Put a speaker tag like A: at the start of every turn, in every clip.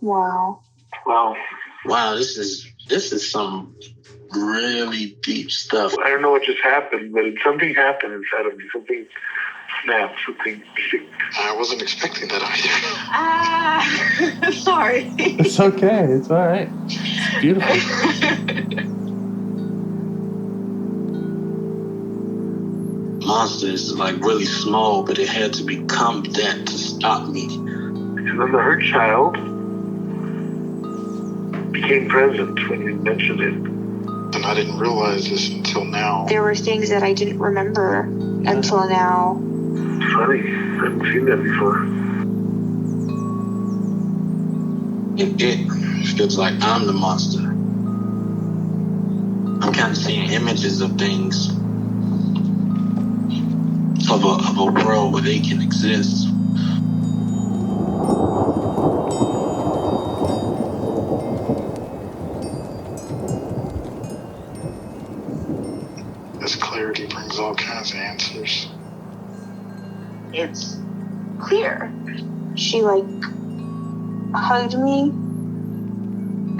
A: Wow.
B: Wow, this is some really deep stuff.
C: I don't know what just happened, but something happened inside of me. Something snapped, something sick.
B: I wasn't expecting that either.
A: Sorry.
D: It's okay. It's all right. It's beautiful.
B: Monster is like really small, but it had to become that to stop me.
C: And then the hurt child became present when you mentioned it.
B: And I didn't realize this until now.
A: There were things that I didn't remember until now.
C: Funny, I haven't seen that before.
B: It feels like I'm the monster. I'm kind of seeing images of things, of a world where they can exist. This clarity brings all kinds of answers.
A: It's clear. She hugged me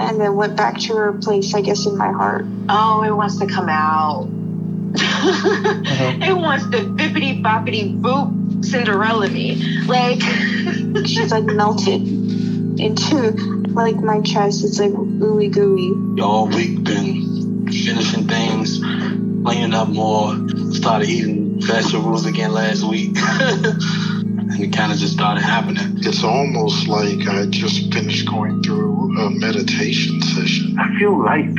A: and then went back to her place, I guess, in my heart. Oh, it wants to come out. It wants to bippity boppity boop Cinderella me. She's melted into my chest. It's ooey gooey.
B: All week been finishing things, cleaning up more, started eating vegetables again last week. And it kind of just started happening. It's almost like I just finished going through a meditation session.
C: I feel light,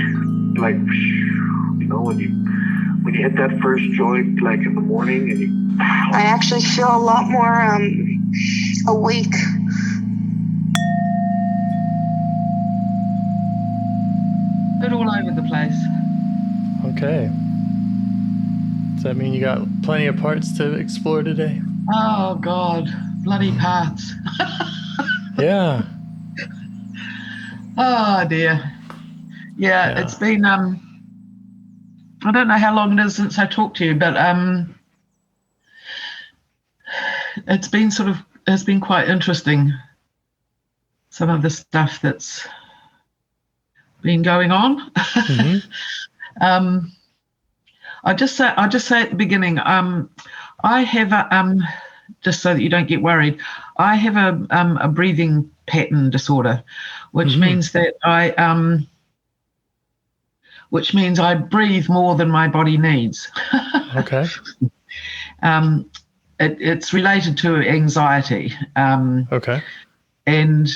C: when you hit that first joint, in the morning, and you.
A: I actually feel a lot more awake.
E: Bit all over the place.
D: Okay. Does that mean you got plenty of parts to explore today?
E: Oh, God. Bloody parts.
D: Yeah.
E: Oh, dear. Yeah, it's been, I don't know how long it is since I talked to you, but it's been quite interesting, some of the stuff that's been going on. Mm-hmm. I just say at the beginning, I have just so that you don't get worried, I have a breathing pattern disorder, which means that which means I breathe more than my body needs.
D: Okay.
E: It's related to anxiety.
D: Okay.
E: And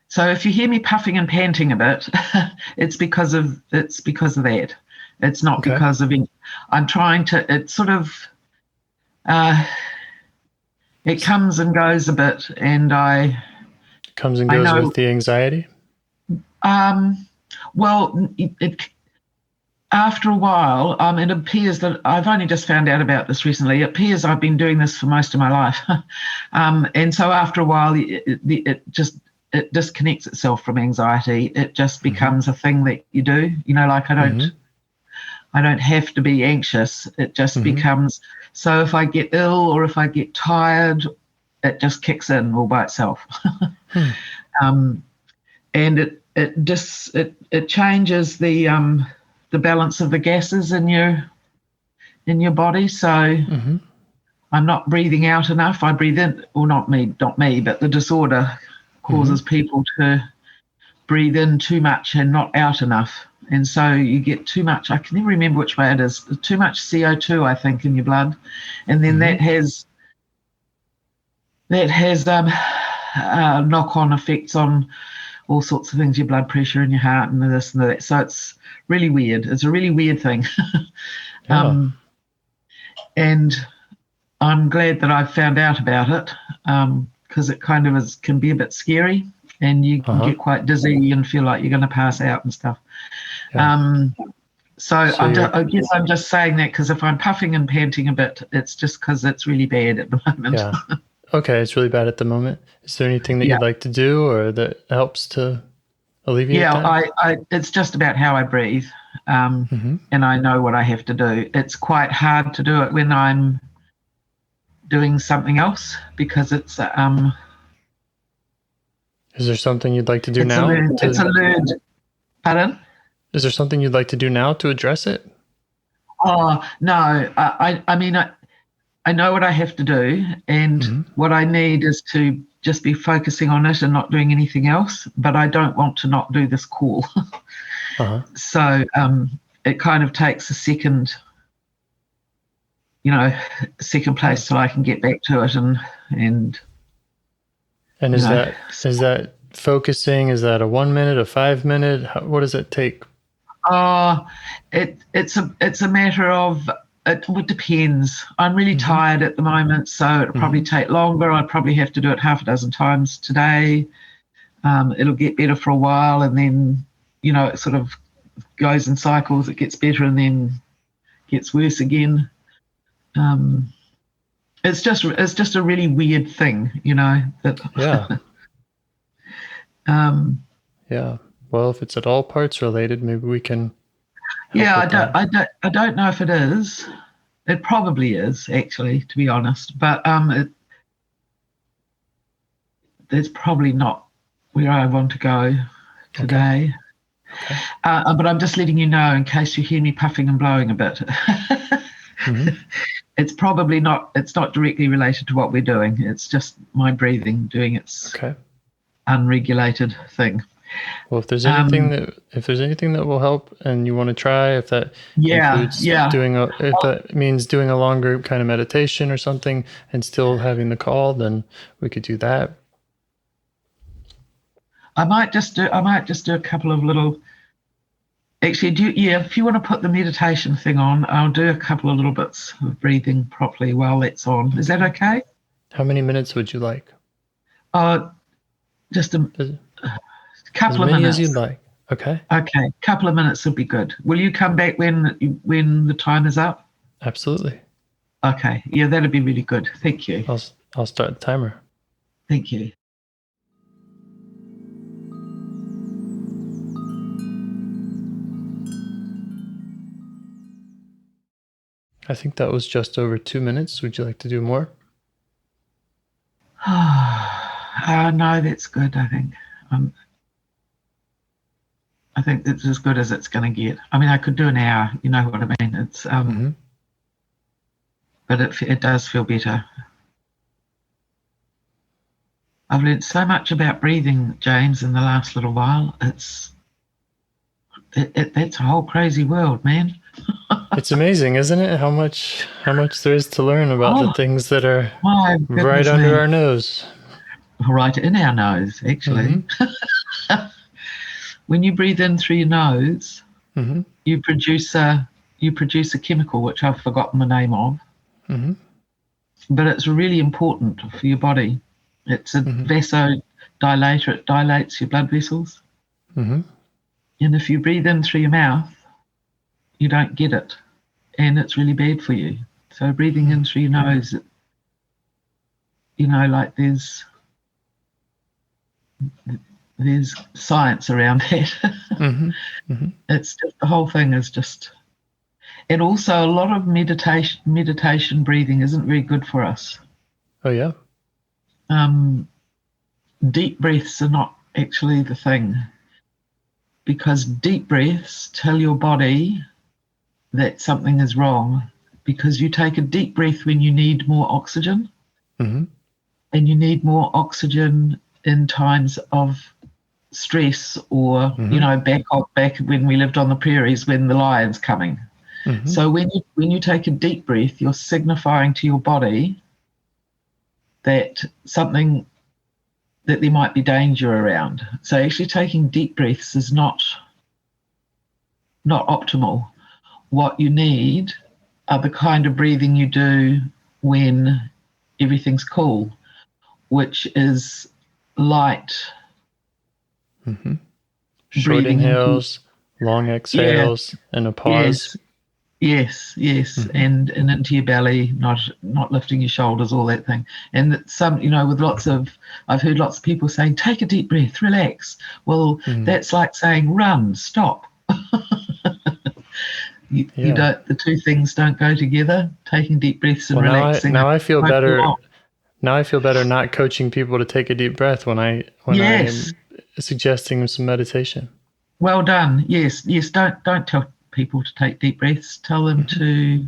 E: so if you hear me puffing and panting a bit, it's because of that. It's not because of I'm trying to. It's sort of it comes and goes a bit, and
D: comes and goes with the anxiety.
E: Well, after a while, it appears that I've only just found out about this recently. It appears I've been doing this for most of my life, and so after a while, it disconnects itself from anxiety. It just becomes a thing that you do. I don't have to be anxious. It just becomes. So if I get ill or if I get tired, it just kicks in all by itself. And it changes the balance of the gases in your body. So I'm not breathing out enough. I breathe in, or not me, but the disorder causes people to breathe in too much and not out enough. And so you get too much, I can never remember which way it is, too much CO2, I think, in your blood. And then that has knock-on effects on all sorts of things, your blood pressure and your heart and this and that. So it's really weird. It's a really weird thing. And I'm glad that I found out about it, because it kind of can be a bit scary, and you can get quite dizzy and feel like you're going to pass out and stuff. I guess I'm just saying that because if I'm puffing and panting a bit, it's just because it's really bad at the moment.
D: Yeah. Okay, it's really bad at the moment. Is there anything that you'd like to do or that helps to alleviate that?
E: Yeah, it's just about how I breathe, and I know what I have to do. It's quite hard to do it when I'm doing something else because it's
D: Is there something you'd like to do now?
E: It's a learned. Pardon?
D: Is there something you'd like to do now to address it?
E: Oh, no. I mean, I know what I have to do, and what I need is to just be focusing on it and not doing anything else. But I don't want to not do this call. So it kind of takes a second place till I can get back to it. And
D: is that focusing? Is that a 1 minute, a 5 minute? What does it take?
E: It's a matter of, it depends. I'm really tired at the moment, so it'll probably take longer. I'd probably have to do it half a dozen times today. It'll get better for a while, and then, it sort of goes in cycles. It gets better and then gets worse again. It's just a really weird thing, that.
D: Yeah. Well, if it's at all parts related, maybe we can.
E: I don't know if it is. It probably is, actually, to be honest. But it's probably not where I want to go today. Okay. But I'm just letting you know in case you hear me puffing and blowing a bit. It's probably not. It's not directly related to what we're doing. It's just my breathing doing its unregulated thing.
D: Well, if there's anything that will help and you want to try, if that includes if that means doing a longer kind of meditation or something and still having the call, then we could do that.
E: I might just do a couple of little. Actually, if you want to put the meditation thing on, I'll do a couple of little bits of breathing properly while that's on. Is that okay?
D: How many minutes would you like?
E: Just a couple of minutes. As
D: many as you'd like. Okay.
E: Okay, couple of minutes would be good. Will you come back when the time is up?
D: Absolutely.
E: Okay. Yeah, that'd be really good. Thank you.
D: I'll start the timer.
E: Thank you.
D: I think that was just over 2 minutes. Would you like to do more?
E: No, that's good, I think. I think it's as good as it's going to get. I mean, I could do an hour, you know what I mean? It's but it does feel better. I've learned so much about breathing, James, in the last little while. That's a whole crazy world, man.
D: It's amazing, isn't it? How much there is to learn about the things that are right under our nose.
E: Right in our nose, actually. When you breathe in through your nose, you produce a chemical which I've forgotten the name of. But it's really important for your body. It's a vasodilator. It dilates your blood vessels. And if you breathe in through your mouth, you don't get it, and it's really bad for you. So breathing in through your nose, like there's science around that. It's just, the whole thing is just, and also a lot of meditation breathing isn't very good for us.
D: Oh yeah.
E: Deep breaths are not actually the thing, because deep breaths tell your body that something is wrong, because you take a deep breath when you need more oxygen, and you need more oxygen in times of stress or back when we lived on the prairies when the lion's coming. So when you take a deep breath, you're signifying to your body that there might be danger around. So actually taking deep breaths is not optimal. What you need are the kind of breathing you do when everything's cool, which is light.
D: Short inhales, long exhales, and a pause.
E: Yes, and into your belly, not lifting your shoulders, all that thing. And some, with I've heard lots of people saying, take a deep breath, relax. Well, that's like saying, run, stop. You don't. The two things don't go together. Taking deep breaths and relaxing.
D: Now I feel better. now I feel better not coaching people to take a deep breath when I am suggesting some meditation.
E: Well done. Yes. Don't tell people to take deep breaths. Tell them to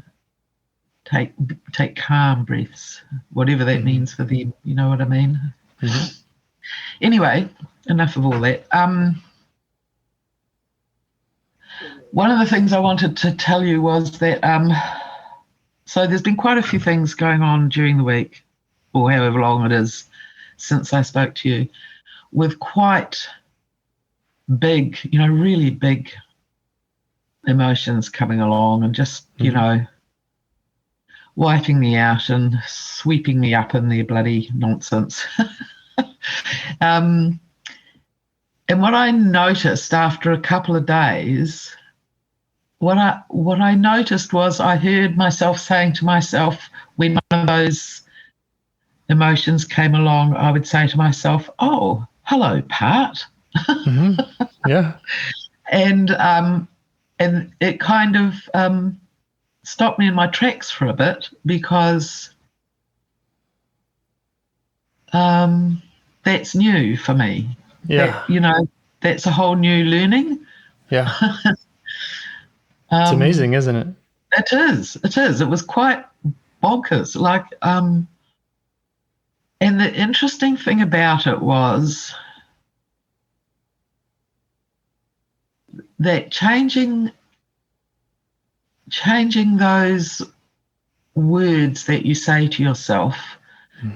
E: take calm breaths, whatever that means for them. You know what I mean? Anyway, enough of all that. One of the things I wanted to tell you was that so there's been quite a few things going on during the week, or however long it is since I spoke to you, with quite big, really big emotions coming along and just, wiping me out and sweeping me up in their bloody nonsense. And what I noticed after a couple of days, what I noticed was I heard myself saying to myself, when one of those emotions came along, I would say to myself, "Oh, hello, Pat."
D: Yeah.
E: And it kind of stopped me in my tracks for a bit, because that's new for me.
D: Yeah.
E: That's a whole new learning.
D: Yeah. It's amazing, isn't it?
E: It is. It was quite bonkers. And the interesting thing about it was that changing those words that you say to yourself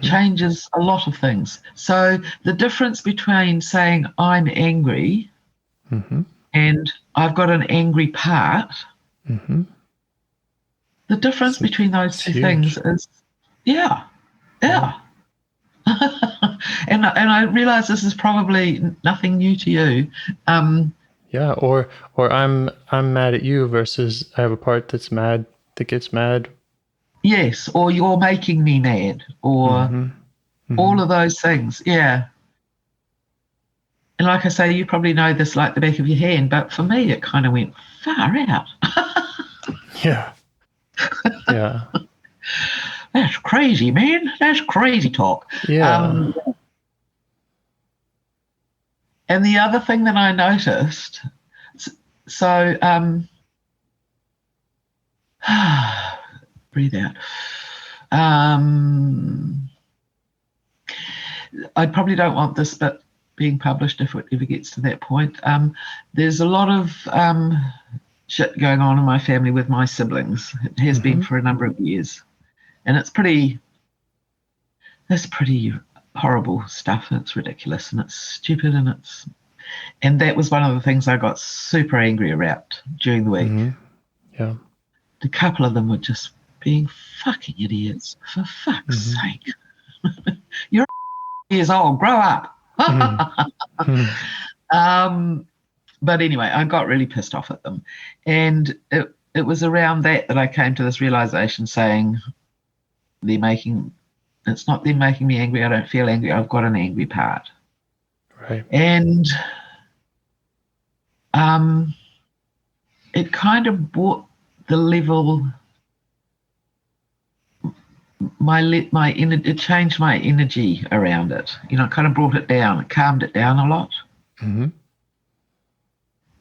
E: changes a lot of things. So the difference between saying I'm angry and I've got an angry part, the difference between those two things is, yeah. And I realize this is probably nothing new to you.
D: Yeah, or I'm mad at you versus I have a part that gets mad.
E: Yes, or you're making me mad, or all of those things. Yeah. And like I say, you probably know this like the back of your hand, but for me, it kind of went far out.
D: Yeah. Yeah.
E: That's crazy, man. That's crazy talk.
D: Yeah.
E: And the other thing that I noticed, so breathe out. I probably don't want this bit being published if it ever gets to that point. There's a lot of shit going on in my family with my siblings. It has been for a number of years. And it's pretty horrible stuff. It's ridiculous and it's stupid, and that was one of the things I got super angry about during the week.
D: Yeah.
E: A couple of them were just being fucking idiots, for fuck's sake. You're years old, grow up. But anyway, I got really pissed off at them. And it was around that I came to this realization, saying it's not them making me angry. I don't feel angry. I've got an angry part.
D: Right.
E: And it kind of brought the level, it changed my energy around it. It kind of brought it down. It calmed it down a lot. And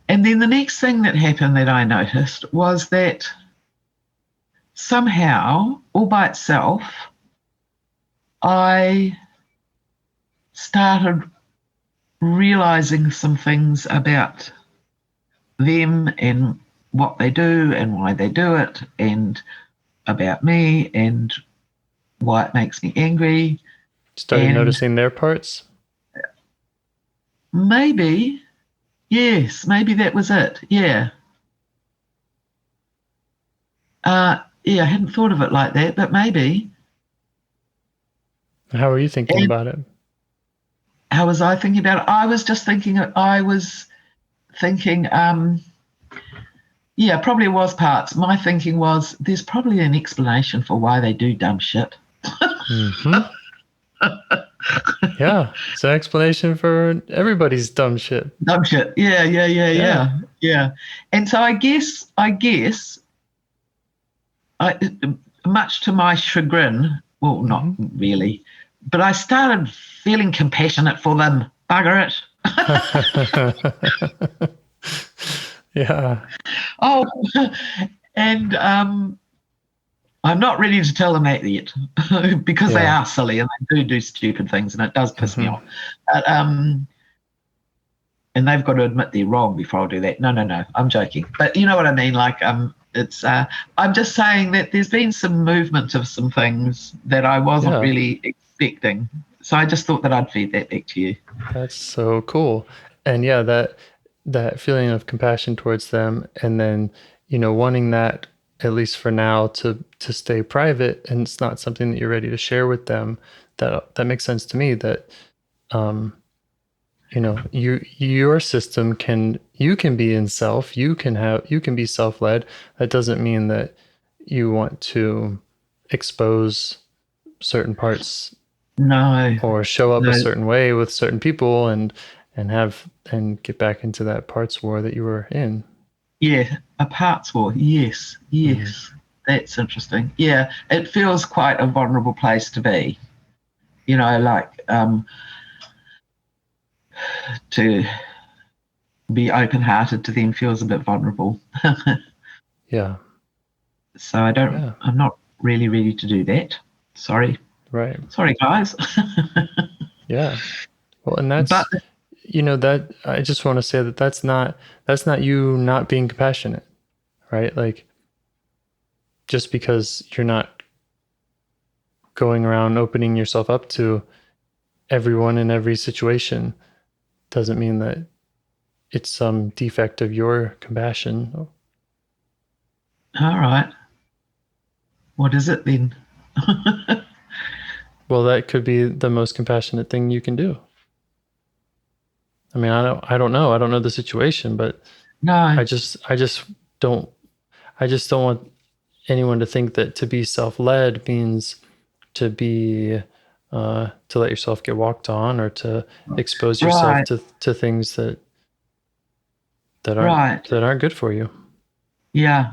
E: then the next thing that happened that I noticed was that somehow, all by itself, I started realizing some things about them and what they do and why they do it, and about me and why it makes me angry.
D: Started noticing their parts?
E: Maybe. Yes, maybe that was it. Yeah. I hadn't thought of it like that, but maybe.
D: How are you thinking about it?
E: How was I thinking about it? I was thinking, probably was parts. My thinking was, there's probably an explanation for why they do dumb shit.
D: Yeah, it's an explanation for everybody's dumb shit.
E: Dumb shit. Yeah. And so I guess, much to my chagrin, well, not really, but I started feeling compassionate for them. Bugger it.
D: Yeah.
E: Oh, and I'm not ready to tell them that yet because they are silly and they do stupid things, and it does piss me off. But, and they've got to admit they're wrong before I do that. No, I'm joking. But you know what I mean? Like, it's. I'm just saying that there's been some movement of some things that I wasn't really expecting. So I just thought that I'd feed that back to you.
D: That's so cool. And that feeling of compassion towards them, and then, wanting that, at least for now, to stay private, and it's not something that you're ready to share with them, that makes sense to me. That your system you can be in self, you can be self-led. That doesn't mean that you want to expose certain parts, or show up a certain way with certain people, and get back into that parts war that you were in.
E: Yeah, a parts war. Yes. That's interesting. Yeah, it feels quite a vulnerable place to be. Like to be open-hearted to them feels a bit vulnerable.
D: Yeah.
E: So I'm not really ready to do that. Sorry.
D: Right.
E: Sorry, guys.
D: Yeah. Well, and that's, that I just want to say that's not you not being compassionate, right? Like, just because you're not going around opening yourself up to everyone in every situation doesn't mean that it's some defect of your compassion.
E: All right. What is it then?
D: Well, that could be the most compassionate thing you can do. I mean, I don't know. I don't know the situation, but
E: no.
D: I just don't want anyone to think that to be self-led means to be to let yourself get walked on, or to expose yourself to things that aren't good for you.
E: Yeah.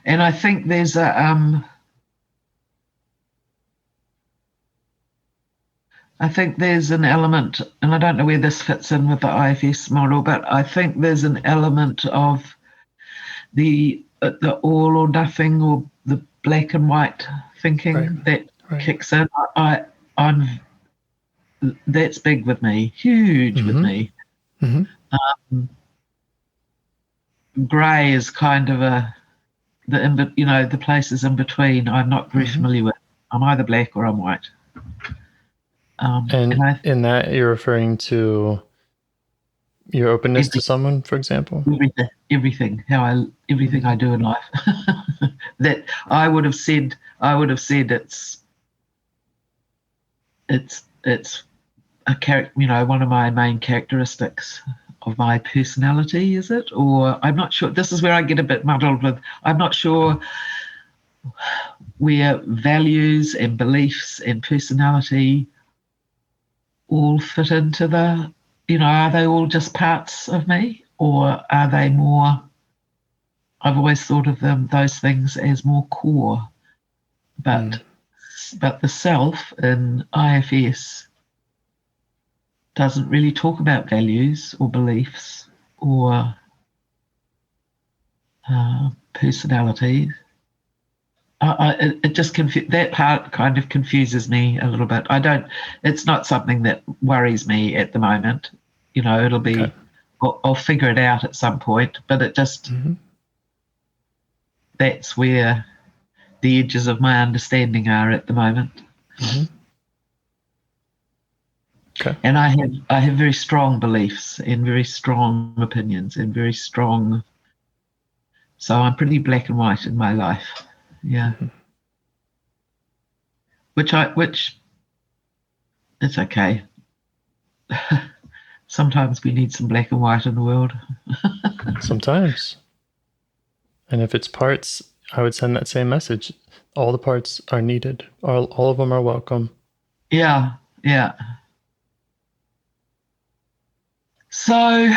E: And I think there's an element, and I don't know where this fits in with the IFS model, but I think there's an element of the all or nothing, or the black and white thinking that kicks in. That's big with me, huge with me. Grey is kind of the places in between I'm not very familiar with. I'm either black or I'm white.
D: And in that, you're referring to your openness to someone, for example?
E: Everything I do in life. That I would have said it's a character, one of my main characteristics of my personality, is it? Or I'm not sure. This is where I get a bit muddled with. I'm not sure where values and beliefs and personality all fit into the, are they all just parts of me, or are they more? I've always thought of those things as more core, but the self in IFS doesn't really talk about values or beliefs or personality. It just that part kind of confuses me a little bit. It's not something that worries me at the moment. It'll be, I'll figure it out at some point, but it just, that's where the edges of my understanding are at the moment.
D: Okay.
E: And I have very strong beliefs and very strong opinions and very strong. So I'm pretty black and white in my life. Yeah. Which it's okay. Sometimes we need some black and white in the world.
D: Sometimes. And if it's parts, I would send that same message. All the parts are needed. All of them are welcome.
E: Yeah. So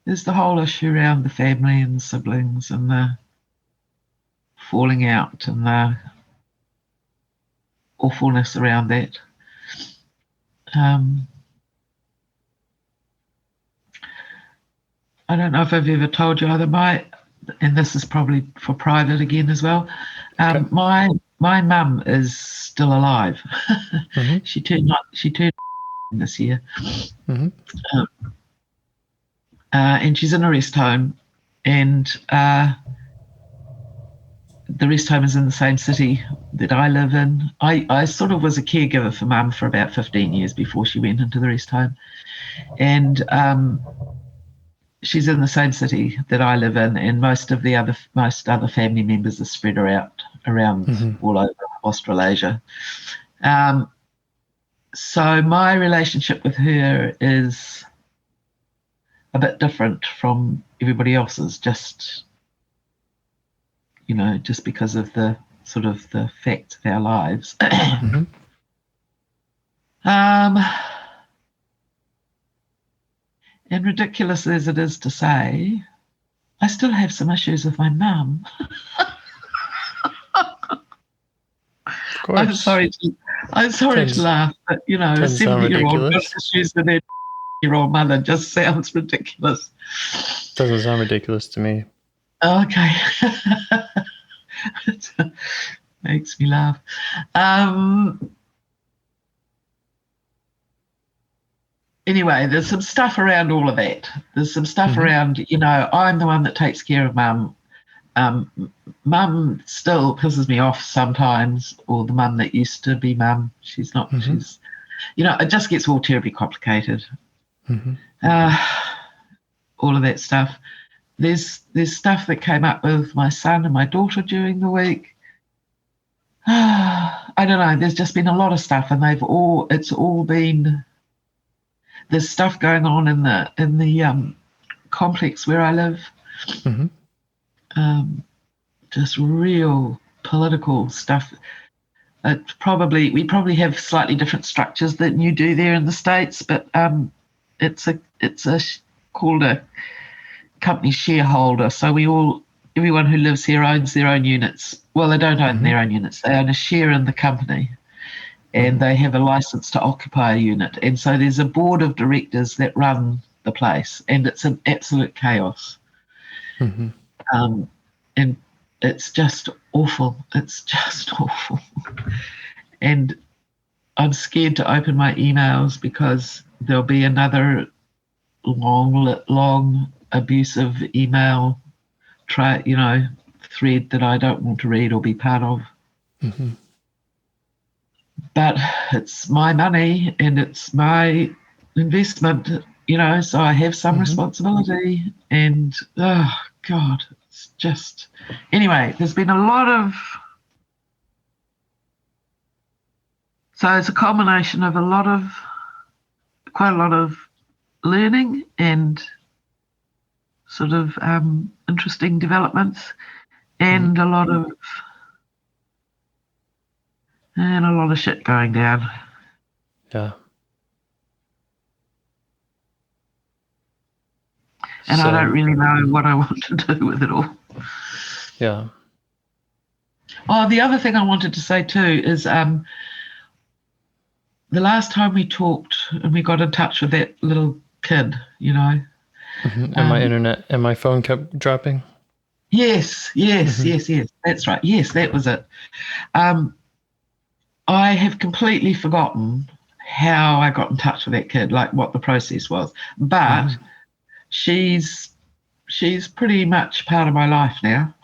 E: there's the whole issue around the family and the siblings and the falling out and the awfulness around that. I don't know if I've ever told you either. And this is probably for private again as well.
D: Okay.
E: My mum is still alive.
D: Mm-hmm.
E: She turned this year,
D: Mm-hmm.
E: and she's in a rest home, and the rest home is in the same city that I live in. I sort of was a caregiver for Mum for about 15 years before she went into the rest home, and she's in the same city that I live in, and most other family members are spread around all over Australasia. So my relationship with her is a bit different from everybody else's, just because of the sort of the facts of our lives.
D: Mm-hmm.
E: And ridiculous as it is to say, I still have some issues with my mum.
D: Of course.
E: I'm sorry to laugh, but a 70-year-old got issues with their year-old mother just sounds ridiculous.
D: Doesn't sound ridiculous to me.
E: Okay. It makes me laugh. Anyway, there's some stuff around all of that. There's some stuff around, I'm the one that takes care of Mum. Mum still pisses me off sometimes, or the mum that used to be Mum. She's not, it just gets all terribly complicated. All of that stuff. There's stuff that came up with my son and my daughter during the week. I don't know. There's just been a lot of stuff, and it's all been. There's stuff going on in the complex where I live. Just real political stuff. We probably have slightly different structures than you do there in the States, but it's called a company shareholder. So everyone who lives here owns their own units. Well, they don't own their own units. They own a share in the company, and they have a license to occupy a unit. And so there's a board of directors that run the place, and it's an absolute chaos. And it's just awful. It's just awful. And I'm scared to open my emails because there'll be another long abusive email thread that I don't want to read or be part of. But it's my money and it's my investment, so I have some responsibility. And oh God, it's just, anyway, there's been so it's a combination of quite a lot of learning and sort of interesting developments, and a lot of shit going down.
D: Yeah.
E: And I don't really know what I want to do with it all.
D: Yeah.
E: Oh, the other thing I wanted to say too is the last time we talked and we got in touch with that little kid,
D: And my phone kept dropping.
E: Yes, that's right. Yes, that was it. I have completely forgotten how I got in touch with that kid, like what the process was. But she's pretty much part of my life now.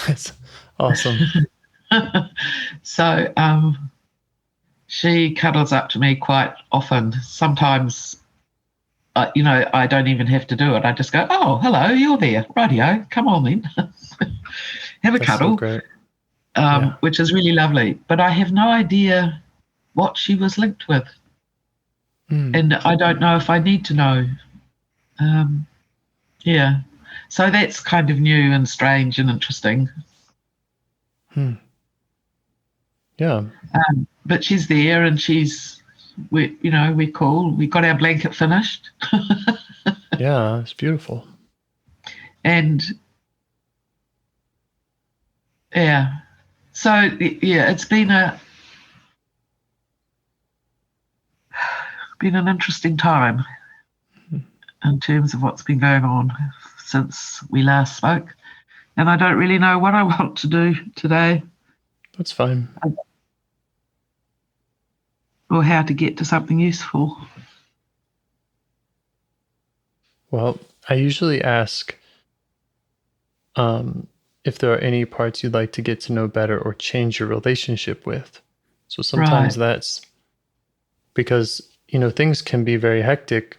D: That's awesome.
E: So she cuddles up to me quite often. Sometimes, I don't even have to do it. I just go, "Oh, hello, you're there. Rightio, come on then." Have a cuddle.
D: So great.
E: Which is really lovely. But I have no idea what she was linked with. And I don't know if I need to know. So that's kind of new and strange and interesting.
D: Yeah.
E: But she's there and we're cool. We got our blanket finished.
D: Yeah, it's beautiful.
E: And Yeah. So, yeah, it's been an interesting time in terms of what's been going on since we last spoke. And I don't really know what I want to do today.
D: That's fine.
E: Or how to get to something useful.
D: Well, I usually ask if there are any parts you'd like to get to know better or change your relationship with. So sometimes that's because, things can be very hectic,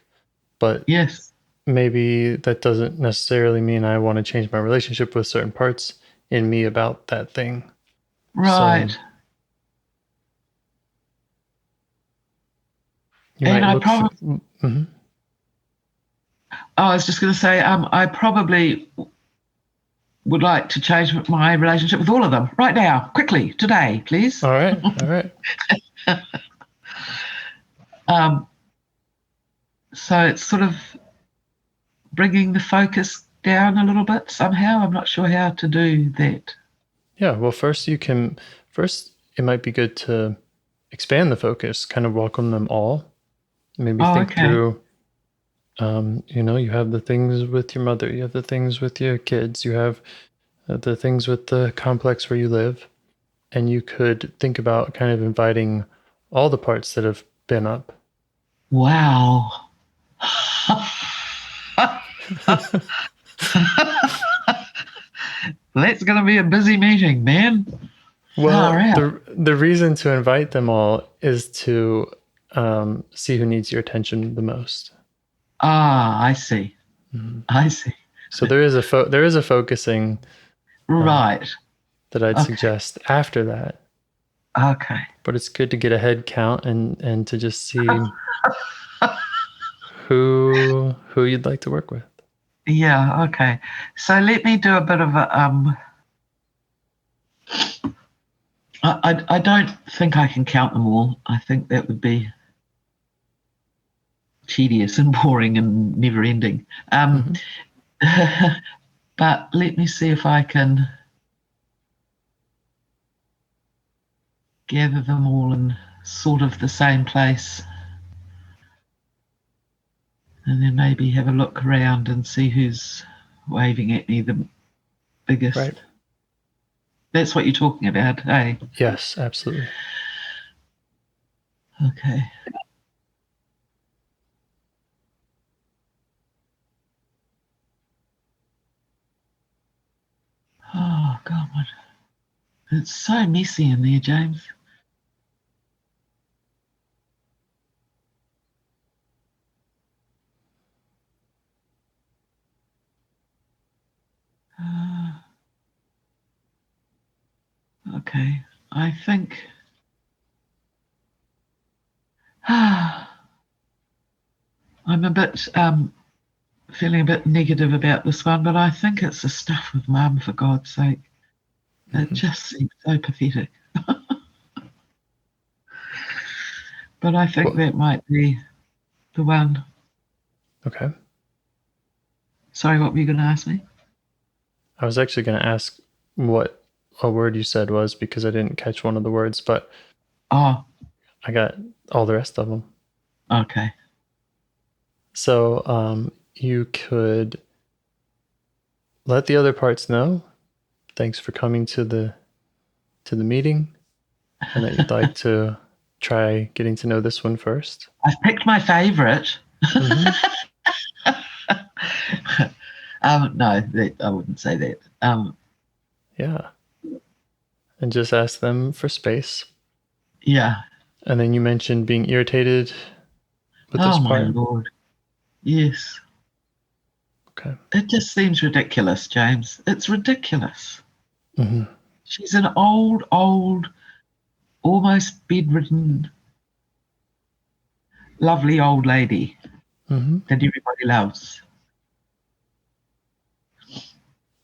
D: but
E: yes,
D: maybe that doesn't necessarily mean I want to change my relationship with certain parts in me about that thing.
E: Right.
D: So
E: I was just going to say, I probably would like to change my relationship with all of them right now, quickly, today, please.
D: All right.
E: So it's sort of bringing the focus down a little bit somehow. I'm not sure how to do that.
D: Yeah, well, first it might be good to expand the focus, kind of welcome them all. Maybe think through, you have the things with your mother, you have the things with your kids, you have the things with the complex where you live. And you could think about kind of inviting all the parts that have been up.
E: Wow. That's going to be a busy meeting, man.
D: Well, the reason to invite them all is to see who needs your attention the most.
E: Ah, I see.
D: Mm-hmm.
E: I see.
D: So there is a focusing,
E: right,
D: that I'd suggest after that.
E: Okay.
D: But it's good to get a head count and to just see who you'd like to work with.
E: Yeah. Okay. So let me do a bit of a I don't think I can count them all. I think that would be tedious and boring and never ending. But let me see if I can gather them all in sort of the same place. And then maybe have a look around and see who's waving at me the biggest.
D: Right.
E: That's what you're talking about, eh?
D: Yes, absolutely.
E: Okay. Oh, God. It's so messy in there, James. Okay. I think... I'm a bit... feeling a bit negative about this one, but I think it's the stuff with Mum, for God's sake. It just seems so pathetic. But I think that might be the one.
D: Okay.
E: Sorry, what were you going to ask me?
D: I was actually going to ask what a word you said was, because I didn't catch one of the words, but I got all the rest of them.
E: Okay.
D: So you could let the other parts know, thanks for coming to the meeting, and that you'd like to try getting to know this one first.
E: I've picked my favorite. No, I wouldn't say that.
D: Yeah. And just ask them for space.
E: Yeah.
D: And then you mentioned being irritated with this part.
E: Oh, my Lord. Yes.
D: Okay.
E: It just seems ridiculous, James. It's ridiculous.
D: Mm-hmm.
E: She's an old, almost bedridden, lovely old lady that everybody loves.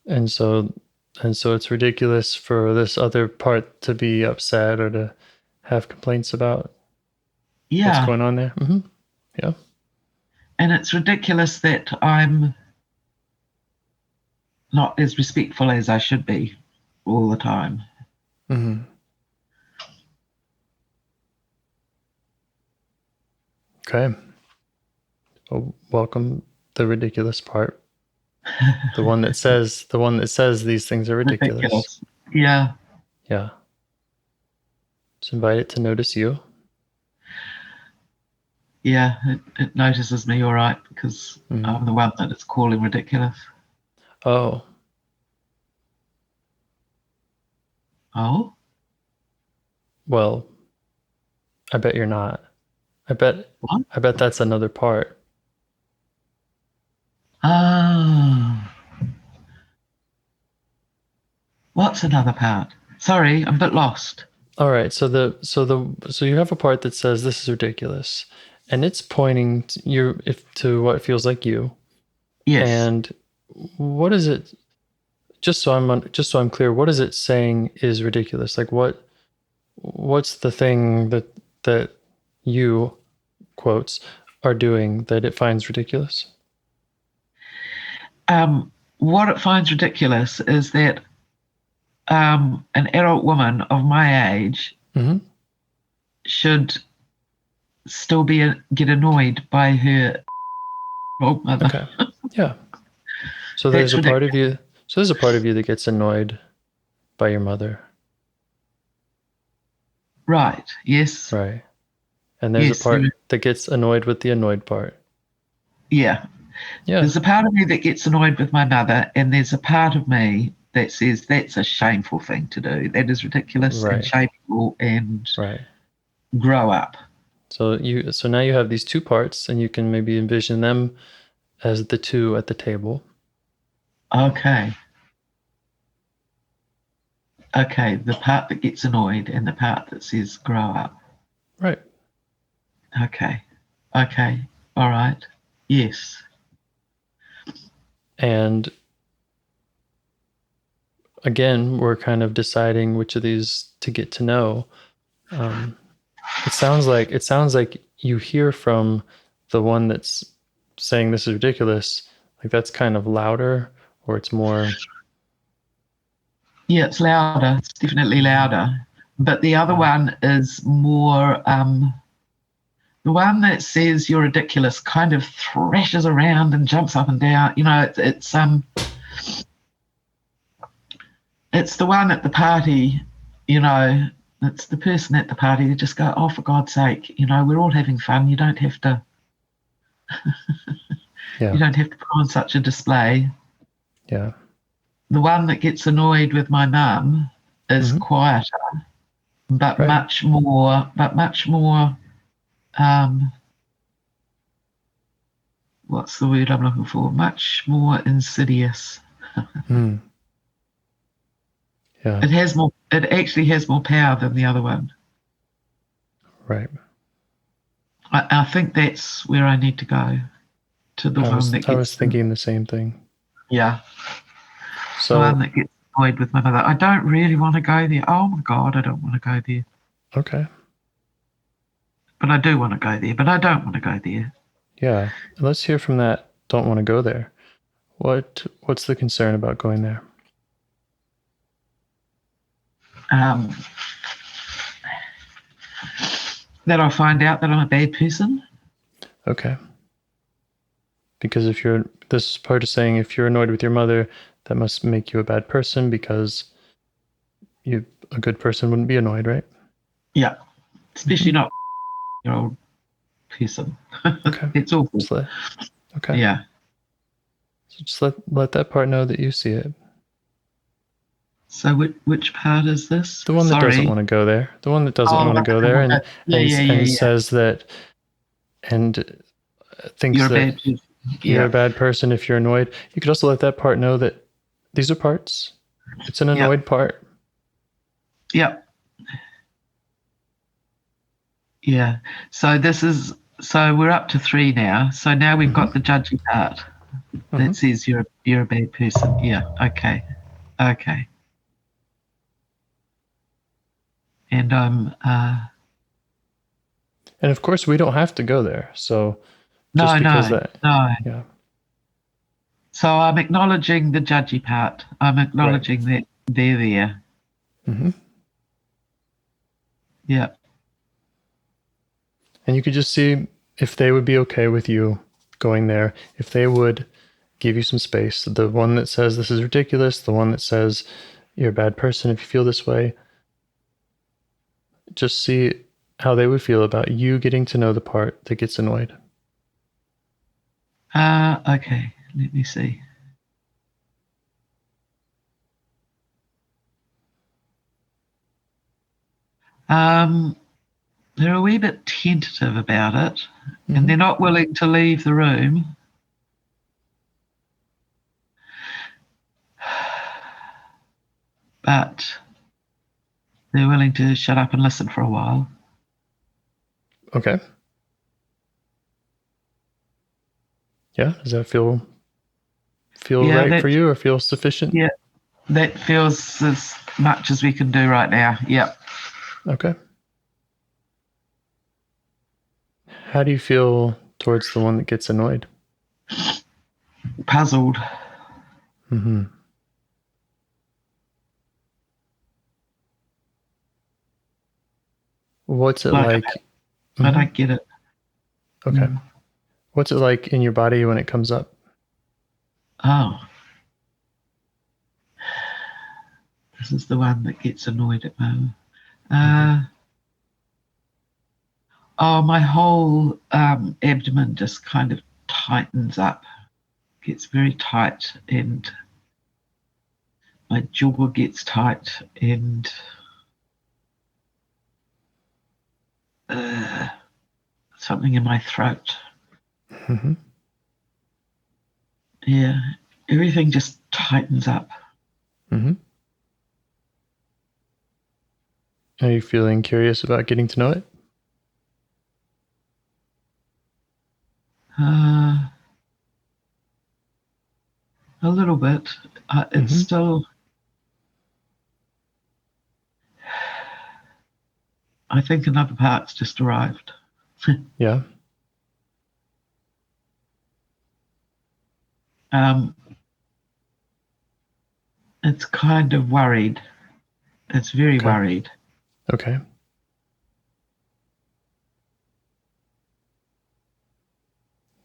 D: And so it's ridiculous for this other part to be upset or to have complaints about what's going on there. Mm-hmm. Yeah.
E: And it's ridiculous that I'm not as respectful as I should be. all the time.
D: Mm-hmm. Okay. Well, welcome the ridiculous part. The one that says these things are ridiculous.
E: Yeah.
D: Yeah. Just invite it to notice you.
E: Yeah, it notices me all right because I'm the one that it's calling ridiculous.
D: Oh.
E: Oh?
D: Well, I bet you're not. I bet that's another part.
E: Oh. What's another part? Sorry, I'm a bit lost.
D: All right, so you have a part that says this is ridiculous, and it's pointing to what feels like you.
E: Yes.
D: And what is it? Just so I'm clear, what is it saying is ridiculous? Like what's the thing that you, quotes, are doing that it finds ridiculous?
E: What it finds ridiculous is that an adult woman of my age should still get annoyed by her mother.
D: Okay. Yeah. So there's a part of you. So there's a part of you that gets annoyed by your mother.
E: Right. Yes.
D: Right. And there's a part that gets annoyed with the annoyed part.
E: Yeah.
D: Yeah.
E: There's a part of me that gets annoyed with my mother, and there's a part of me that says that's a shameful thing to do. That is ridiculous and shameful, and grow up.
D: So now you have these two parts, and you can maybe envision them as the two at the table.
E: Okay. Okay, the part that gets annoyed and the part that says grow up.
D: Right.
E: Okay. Okay. All right. Yes.
D: And again, we're kind of deciding which of these to get to know. It sounds like you hear from the one that's saying this is ridiculous, like that's kind of louder, or it's more.
E: Yeah, it's louder. It's definitely louder. But the other one is more. The one that says you're ridiculous kind of thrashes around and jumps up and down. You know, it's the one at the party. You know, it's the person at the party that just go, oh, for God's sake, you know, we're all having fun. You don't have to. You don't have to put on such a display.
D: Yeah.
E: The one that gets annoyed with my mum is quieter, but much more. What's the word I'm looking for? Much more insidious.
D: Yeah.
E: It actually has more power than the other one.
D: Right.
E: I think that's where I need to go. To the one that gets.
D: I was thinking the same thing.
E: Yeah.
D: So
E: the one that gets annoyed with my mother. I don't really want to go there. Oh my God, I don't want to go there.
D: Okay.
E: But I do want to go there, but I don't want to go there.
D: Yeah. Let's hear from that. Don't want to go there. What's the concern about going there?
E: That I'll find out that I'm a bad person.
D: Okay. Because this part is saying if you're annoyed with your mother, that must make you a bad person, because a good person wouldn't be annoyed, right?
E: Yeah. Especially not your old person.
D: Okay.
E: It's awful.
D: Okay.
E: Yeah.
D: So just let that part know that you see it.
E: So which part is this?
D: The one that doesn't want to go there. The one that doesn't want to go there and says that and thinks you're a bad person if you're annoyed. You could also let that part know that these are parts. It's an annoyed part.
E: Yep. Yeah. So we're up to 3 now. So now we've got the judgy part that says you're a bad person. Yeah. Okay. And
D: and of course we don't have to go there. So
E: no.
D: Yeah.
E: So I'm acknowledging the judgy part. I'm acknowledging that they're there.
D: Mm-hmm.
E: Yeah.
D: And you could just see if they would be okay with you going there, if they would give you some space. The one that says this is ridiculous, the one that says you're a bad person if you feel this way. Just see how they would feel about you getting to know the part that gets annoyed.
E: Okay. Let me see. They're a wee bit tentative about it, and they're not willing to leave the room. But they're willing to shut up and listen for a while.
D: Okay. Yeah. Does that feel right for you, or feel sufficient?
E: Yeah. That feels as much as we can do right now. Yep.
D: Okay. How do you feel towards the one that gets annoyed?
E: Puzzled.
D: Mm-hmm. What's it like?
E: I don't get it.
D: Okay. What's it like in your body when it comes up?
E: Oh. This is the one that gets annoyed at me. My whole abdomen just kind of tightens up. Gets very tight, and my jaw gets tight, and something in my throat.
D: Mm-hmm.
E: Yeah, everything just tightens up.
D: Mm-hmm. Are you feeling curious about getting to know it?
E: A little bit. It's still... I think another part's just arrived.
D: Yeah.
E: It's kind of worried. It's very worried.
D: Okay.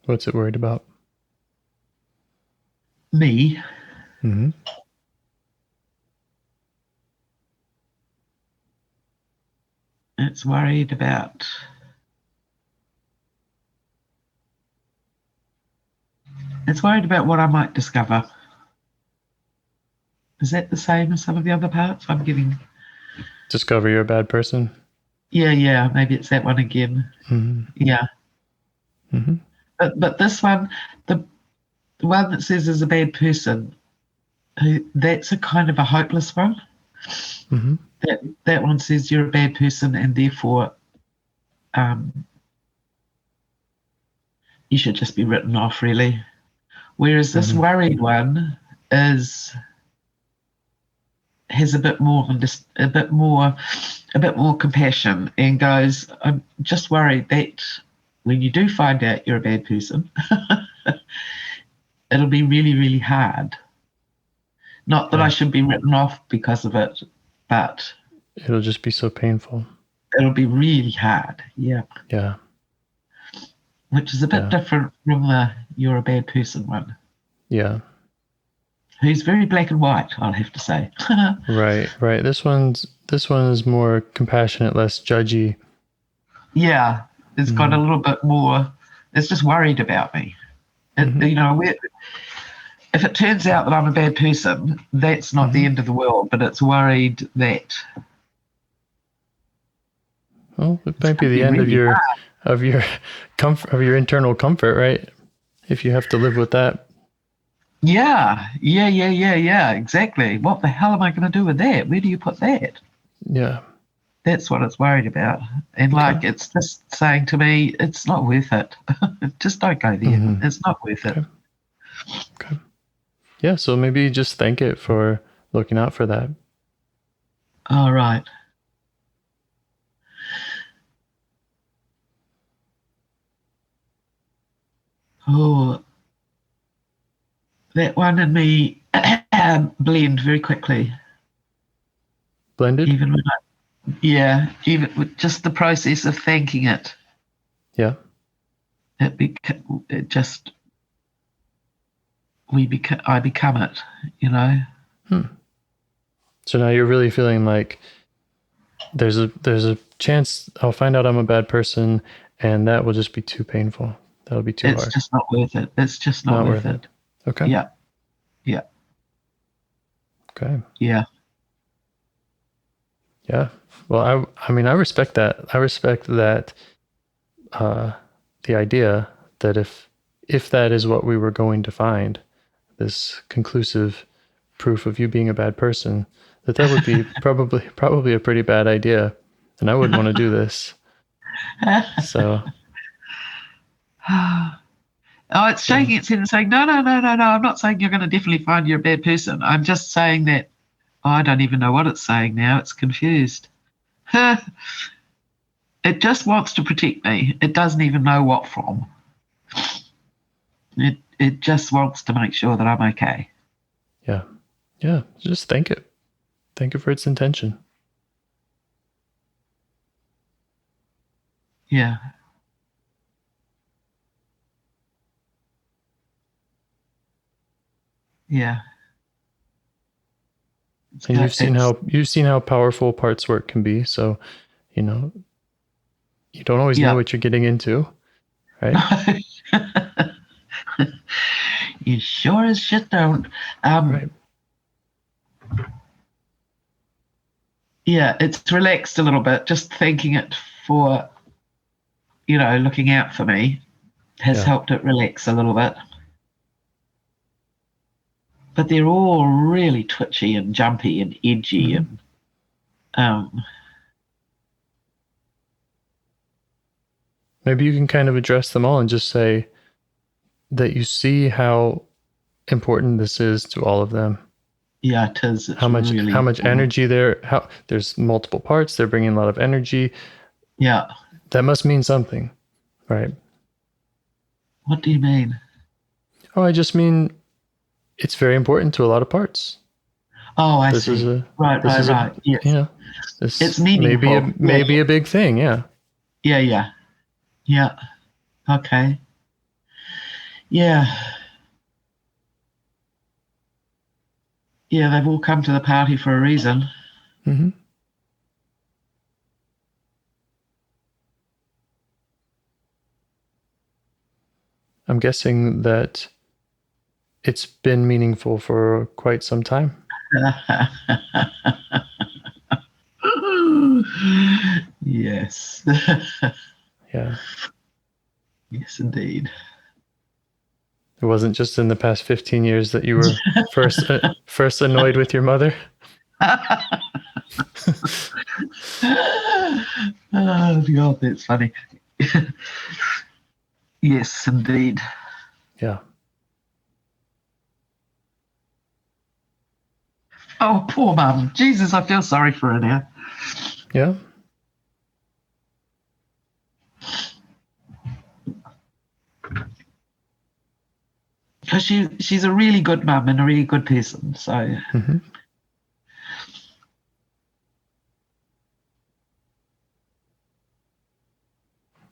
D: What's it worried about?
E: Me.
D: Mm-hmm.
E: It's worried about... It's worried about what I might discover. Is that the same as some of the other parts I'm giving?
D: Discover you're a bad person?
E: Yeah. Maybe it's that one again.
D: Mm-hmm.
E: Yeah.
D: Mm-hmm.
E: But this one, the one that says is a bad person, that's a kind of a hopeless one.
D: Mm-hmm.
E: That one says you're a bad person and therefore you should just be written off, really. Whereas this worried one has a bit more compassion and goes, I'm just worried that when you do find out you're a bad person, it'll be really, really hard. Not that I should be written off because of it, but
D: it'll just be so painful.
E: It'll be really hard. Yeah.
D: Yeah.
E: Which is a bit different from the you're a bad person one.
D: Yeah.
E: Who's very black and white, I'll have to say.
D: Right. This one is more compassionate, less judgy.
E: Yeah. It's got a little bit more, it's just worried about me. You know, if it turns out that I'm a bad person, that's not the end of the world, but it's worried that...
D: Well, it might be the end really of your comfort, of your internal comfort, right? If you have to live with that.
E: Yeah, exactly. What the hell am I going to do with that? Where do you put that?
D: Yeah.
E: That's what it's worried about. And like, it's just saying to me, it's not worth it. Just don't go there. It's not worth it.
D: Okay. Yeah, so maybe just thank it for looking out for that.
E: All right. Oh, that one and me blend very quickly.
D: blended.
E: Even with just the process of thanking it.
D: Yeah.
E: I become it, you know.
D: So now you're really feeling like there's a chance I'll find out I'm a bad person, and that will just be too painful. That'll be too hard.
E: It's just not worth it. It's just not worth it.
D: Okay.
E: Yeah.
D: Okay.
E: Yeah.
D: Yeah. Well, I mean, I respect that. I respect that, the idea that if that is what we were going to find, this conclusive proof of you being a bad person, that would be probably a pretty bad idea, and I wouldn't want to do this. So.
E: Oh, it's shaking its head and saying, no. I'm not saying you're going to definitely find you're a bad person. I'm just saying that I don't even know what it's saying now. It's confused. It just wants to protect me. It doesn't even know what from. It just wants to make sure that I'm okay.
D: Yeah. Yeah. Just thank it. Thank it for its intention.
E: Yeah. Yeah.
D: And you've seen how powerful parts work can be. So, you know, you don't always know what you're getting into, right?
E: You sure as shit don't.
D: Right.
E: Yeah, it's relaxed a little bit. Just thanking it for, looking out for me has helped it relax a little bit. But they're all really twitchy and jumpy and edgy and
D: maybe you can kind of address them all and just say that you see how important this is to all of them.
E: Yeah, it is. It's
D: how much energy there's multiple parts. They're bringing a lot of energy.
E: Yeah.
D: That must mean something, right?
E: What do you mean?
D: Oh, I just mean it's very important to a lot of parts.
E: Oh, I see. Right. Yes. It's meaningful.
D: Maybe a big thing. Yeah.
E: Yeah. Okay. Yeah. Yeah, they've all come to the party for a reason.
D: Mm-hmm. I'm guessing that it's been meaningful for quite some time.
E: Yes.
D: Yeah.
E: Yes, indeed.
D: It wasn't just in the past 15 years that you were first annoyed with your mother.
E: Oh, God, that's funny. Yes, indeed.
D: Yeah.
E: Oh, poor Mum. Jesus, I feel sorry for her now.
D: Yeah.
E: Because she's a really good mum and a really good person. So.
D: Mm-hmm.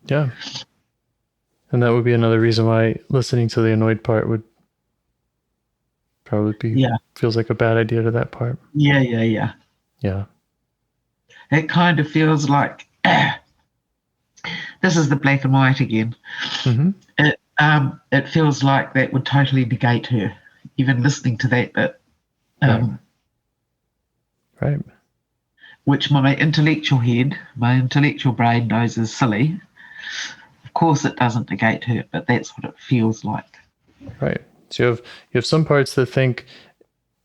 D: Yeah. And that would be another reason why listening to the annoyed part would probably be feels like a bad idea to that part.
E: Yeah.
D: Yeah.
E: It kind of feels like this is the black and white again.
D: Mm-hmm.
E: It feels like that would totally negate her, even listening to that bit.
D: Right.
E: Which my intellectual brain knows is silly. Of course it doesn't negate her, but that's what it feels like.
D: Right. So you have some parts that think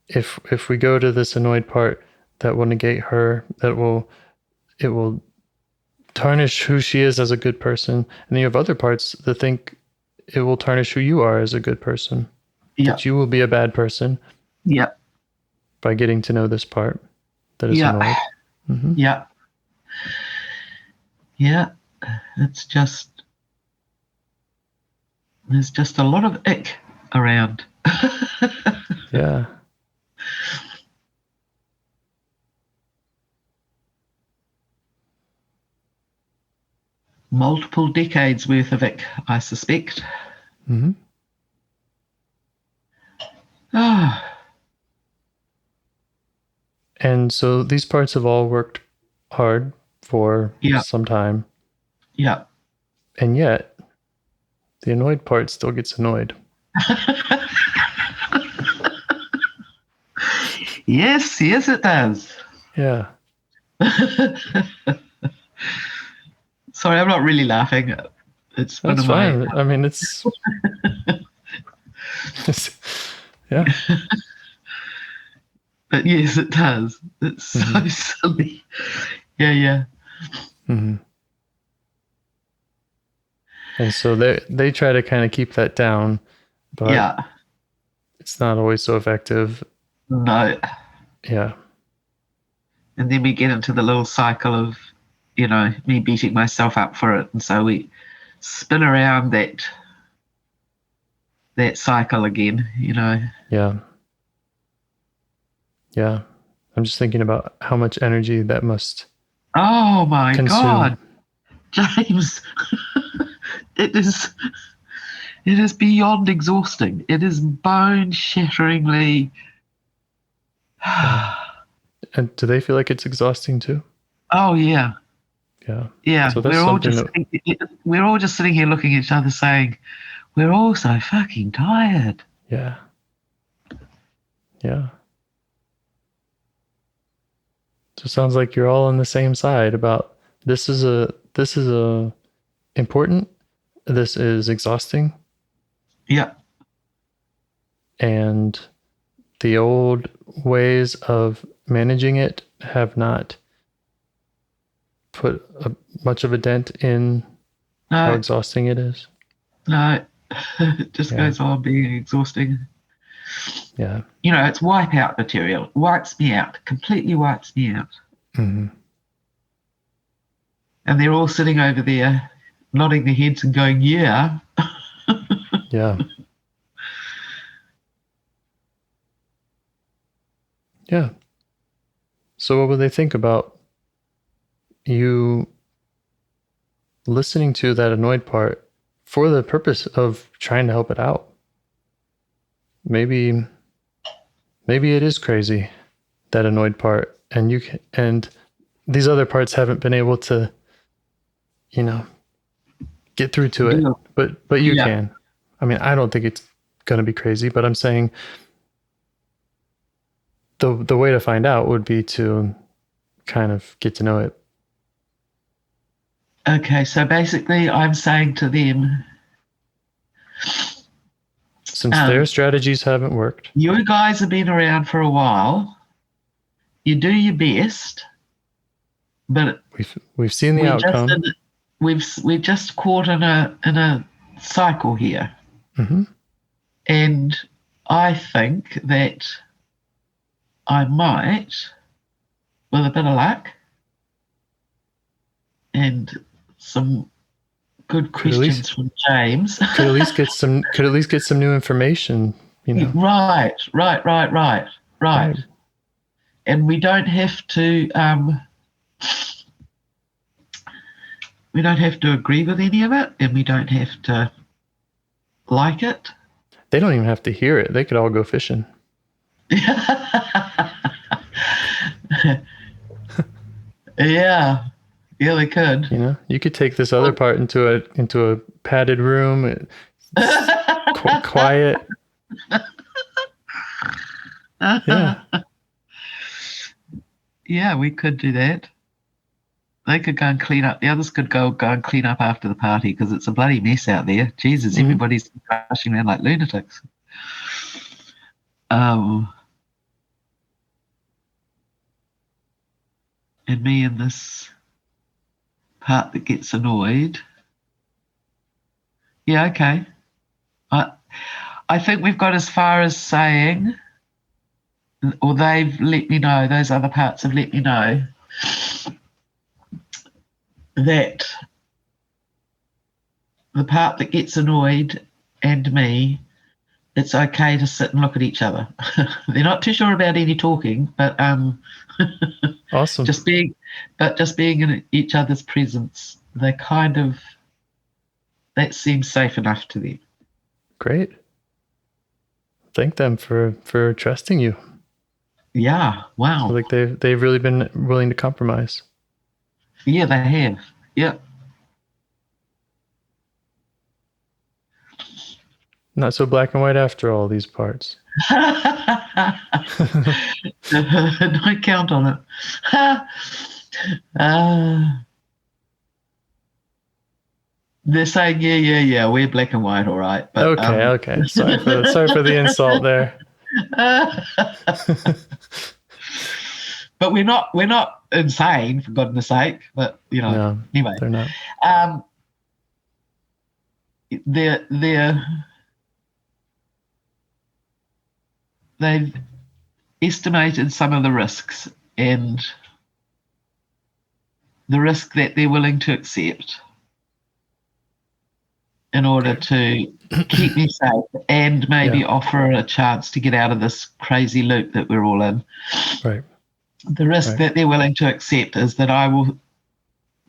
D: if we go to this annoyed part, that will negate her, it will tarnish who she is as a good person. And then you have other parts that think it will tarnish who you are as a good person.
E: Yep.
D: That you will be a bad person.
E: Yep.
D: By getting to know this part that is annoyed. Mm-hmm.
E: Yeah. Yeah. It's just there's just a lot of ick around.
D: Yeah.
E: multiple decades worth of it, I suspect.
D: Mm-hmm.
E: Oh.
D: And so these parts have all worked hard for some time.
E: Yeah.
D: And yet, the annoyed part still gets annoyed.
E: Yes, it does.
D: Yeah.
E: Sorry, I'm not really laughing. It's
D: That's fine. I mean, it's yeah.
E: But yes, it does. It's so silly. Yeah.
D: Mm-hmm. And so they try to kind of keep that down, but it's not always so effective.
E: No.
D: Yeah.
E: And then we get into the little cycle of, me beating myself up for it. And so we spin around that cycle again,
D: Yeah. Yeah. I'm just thinking about how much energy that must
E: Oh my
D: consume.
E: God. James, it is beyond exhausting. It is bone-shatteringly.
D: And do they feel like it's exhausting too?
E: Oh yeah.
D: Yeah.
E: Yeah.
D: So that's
E: we're all just sitting here looking at each other saying, we're all so fucking tired.
D: Yeah. Yeah. So it sounds like you're all on the same side about this is important. This is exhausting.
E: Yeah.
D: And the old ways of managing it have not put much of a dent in how exhausting it is.
E: No, it just goes on being exhausting.
D: Yeah.
E: It's wipeout material. Wipes me out. Completely wipes me out.
D: Mm-hmm.
E: And they're all sitting over there nodding their heads and going, yeah.
D: Yeah. Yeah. So what would they think about you listening to that annoyed part for the purpose of trying to help it out? Maybe it is crazy, that annoyed part, and these other parts haven't been able to, get through to it. But you can. I mean, I don't think it's going to be crazy, but I'm saying the way to find out would be to kind of get to know it.
E: Okay, so basically I'm saying to them,
D: since their strategies haven't worked,
E: you guys have been around for a while, you do your best, but
D: we've seen the outcome.
E: We've just caught in a cycle here.
D: Mm-hmm.
E: And I think that I might, with a bit of luck and some good questions from James,
D: could at least get some new information,
E: Right. And we don't have to agree with any of it, and we don't have to like it.
D: They don't even have to hear it. They could all go fishing.
E: Yeah, they could.
D: You could take this other part into a padded room, quiet.
E: Yeah, we could do that. They could go and clean up. The others could go and clean up after the party because it's a bloody mess out there. Jesus, everybody's rushing around like lunatics. And me in this part that gets annoyed. Yeah, okay. I think we've got as far as saying, or they've let me know, those other parts have let me know, that the part that gets annoyed and me, it's okay to sit and look at each other. They're not too sure about any talking, but
D: awesome.
E: just being in each other's presence that seems safe enough to them.
D: Great. Thank them for trusting you.
E: Yeah. Wow.
D: So like they've really been willing to compromise.
E: Yeah, they have. Yeah.
D: Not so black and white after all, these parts.
E: Don't count on it. They're saying, yeah, we're black and white, all right. But,
D: okay. Sorry for the insult there.
E: But we're not insane, for goodness sake. But
D: No,
E: anyway,
D: they're not.
E: They've estimated some of the risks and the risk that they're willing to accept in order to keep me safe and maybe offer a chance to get out of this crazy loop that we're all in.
D: Right.
E: The risk that they're willing to accept is that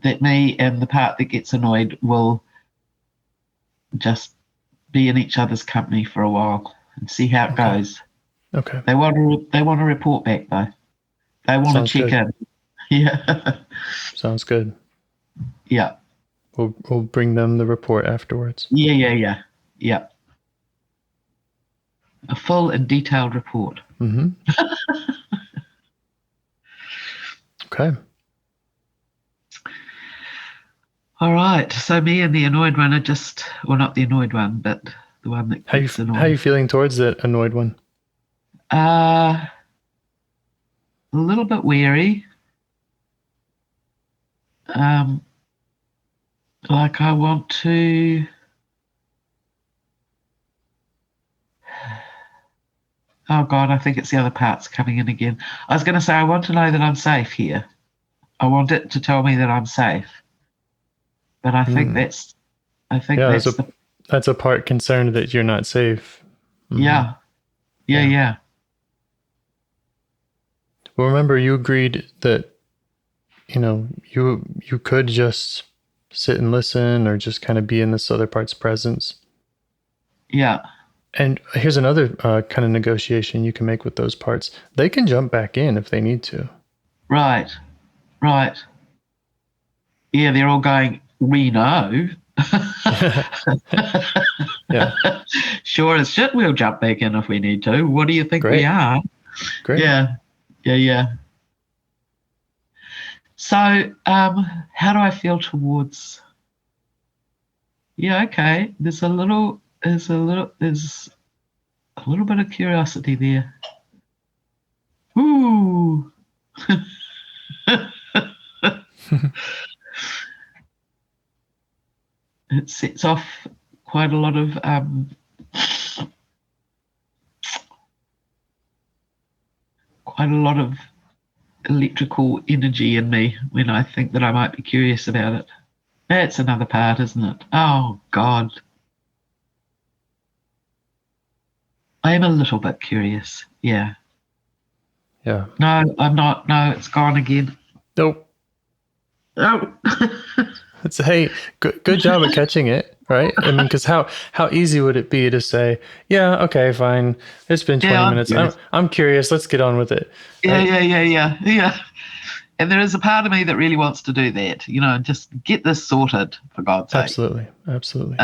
E: that me and the part that gets annoyed will just be in each other's company for a while and see how it goes.
D: Okay.
E: They want to report back though. They want to check in. Yeah.
D: Sounds good.
E: Yeah.
D: We'll bring them the report afterwards.
E: Yeah. A full and detailed report.
D: Mm-hmm. Okay.
E: All right. So me and the annoyed one are not the annoyed one, but the one that gets annoyed.
D: How are you feeling towards that annoyed one?
E: A little bit wary. Like I want to. Oh God, I think it's the other parts coming in again. I was going to say I want to know that I'm safe here. I want it to tell me that I'm safe. But I think that's
D: a part concerned that you're not safe.
E: Mm-hmm. Yeah.
D: Well, remember you agreed that you could just sit and listen or just kind of be in this other part's presence.
E: Yeah.
D: And here's another kind of negotiation you can make with those parts. They can jump back in if they need to.
E: Right. Yeah, they're all going, we know.
D: Yeah.
E: Sure as shit we'll jump back in if we need to. What do you think
D: Great.
E: we are?
D: Great.
E: Yeah. So, how do I feel towards? Yeah, okay. There's a little bit of curiosity there. Ooh. It sets off quite a lot of electrical energy in me when I think that I might be curious about it. That's another part, isn't it? Oh, God. I am a little bit curious, yeah.
D: Yeah.
E: No, I'm not. No, it's gone again.
D: Nope.
E: Oh.
D: Hey, good job at catching it, right? I mean, because how easy would it be to say, yeah, okay, fine. It's been 20 minutes. I'm curious. Let's get on with it.
E: Right? Yeah. And there is a part of me that really wants to do that, and just get this sorted, for God's sake.
D: Absolutely.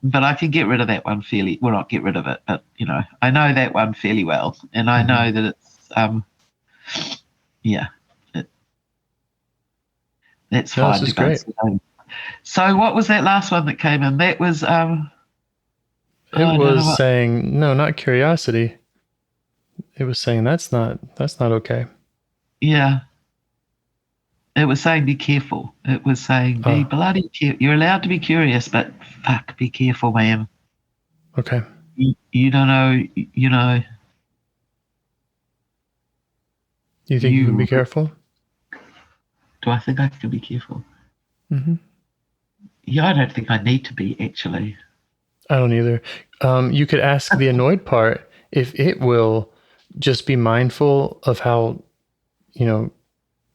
E: But I can get rid of that one fairly. Well, not get rid of it, but I know that one fairly well, and I know that it's that's fine.
D: This is great.
E: So what was that last one that came in? That was
D: it was saying no, not curiosity. It was saying that's not okay.
E: Yeah. It was saying be careful. It was saying be bloody careful. You're allowed to be curious, but fuck, be careful, ma'am.
D: Okay.
E: You don't know,
D: You think you can be careful?
E: Do I think I can be careful?
D: Mm-hmm.
E: Yeah, I don't think I need to be, actually.
D: I don't either. You could ask the annoyed part if it will just be mindful of how,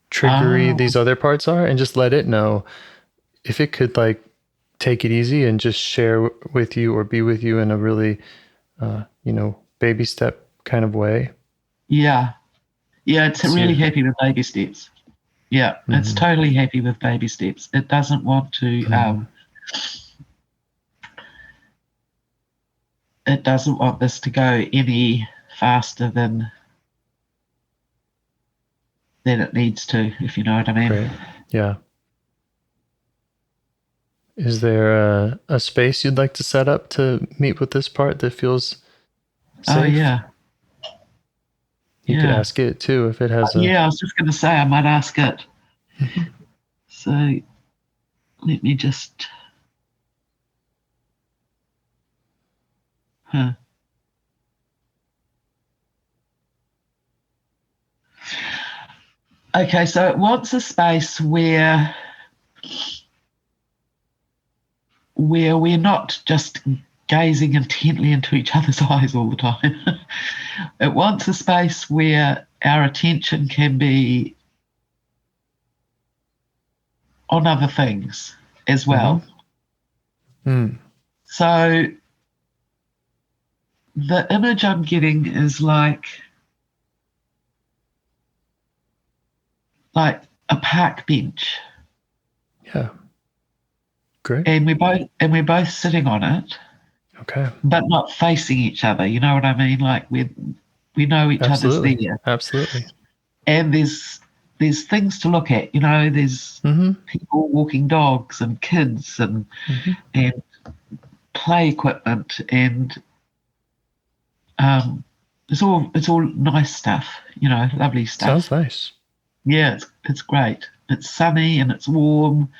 D: triggery these other parts are, and just let it know, if it could like take it easy and just share with you or be with you in a really, baby step kind of way.
E: Yeah. Yeah, it's really happy with baby steps. Yeah, it's totally happy with baby steps. It doesn't want to, it doesn't want this to go any faster than it needs to, if you know what I mean.
D: Great. Yeah. Is there a space you'd like to set up to meet with this part that feels safe?
E: Oh, yeah.
D: You could ask it too if it has
E: Yeah, I was just going to say I might ask it. So let me just... Okay, so it wants a space where we're not just gazing intently into each other's eyes all the time. It wants a space where our attention can be on other things as well. So the image I'm getting is like a park bench.
D: Yeah. Great.
E: And we're both sitting on it.
D: Okay.
E: But not facing each other. You know what I mean? Like we know each other's there.
D: Absolutely.
E: And there's things to look at. You know, there's people walking dogs and kids and play equipment and it's all nice stuff. You know, lovely stuff.
D: Sounds nice.
E: Yeah, it's great. It's sunny and it's warm.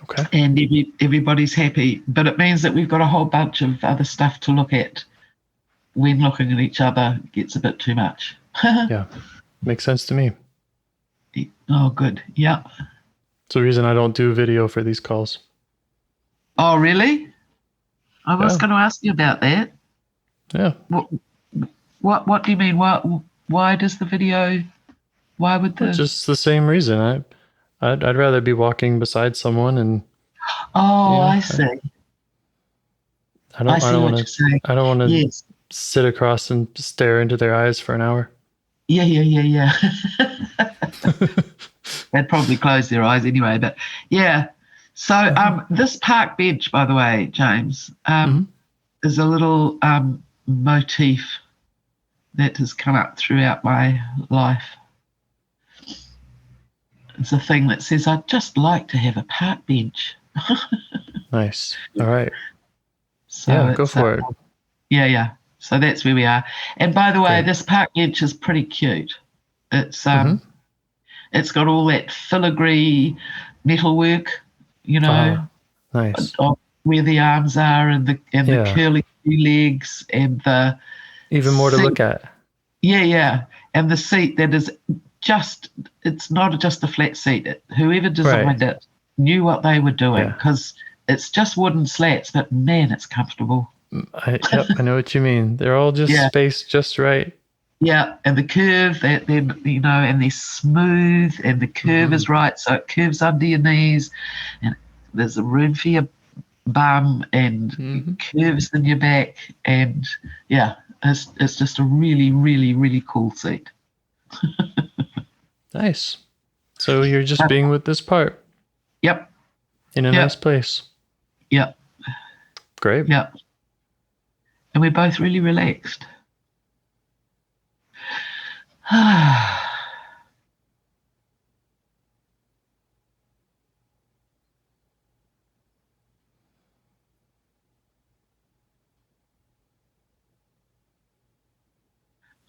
D: Okay.
E: And everybody's happy. But it means that we've got a whole bunch of other stuff to look at when looking at each other gets a bit too much.
D: Yeah. Makes sense to me.
E: Oh, good. Yeah.
D: It's the reason I don't do video for these calls.
E: Oh, really? I was going to ask you about that.
D: Yeah.
E: What do you mean? Why does the video... Why would the...
D: Just the same reason. I'd rather be walking beside someone and...
E: Oh, I see.
D: I don't want to sit across and stare into their eyes for an hour.
E: Yeah. They'd probably close their eyes anyway, but yeah. So this park bench, by the way, James, is a little motif that has come up throughout my life. It's a thing that says, I'd just like to have a park bench.
D: Nice. All right.
E: So
D: go for it.
E: Yeah. So that's where we are. And by the way, this park bench is pretty cute. It's it's got all that filigree metalwork, you know,
D: nice.
E: Where the arms are and the curly legs and the
D: even more seat. To look at.
E: Yeah. And the seat that is it's not just a flat seat. Whoever designed it knew what they were doing because it's just wooden slats, but man, it's comfortable.
D: I know what you mean. They're all just spaced just right.
E: Yeah, and the curve, and they're smooth, and the curve is right, so it curves under your knees, and there's a room for your bum, and curves in your back, and it's just a really, really, really cool seat.
D: Nice. So you're just being with this part.
E: Yep.
D: In a nice place.
E: Yep.
D: Great.
E: Yep. And we're both really relaxed.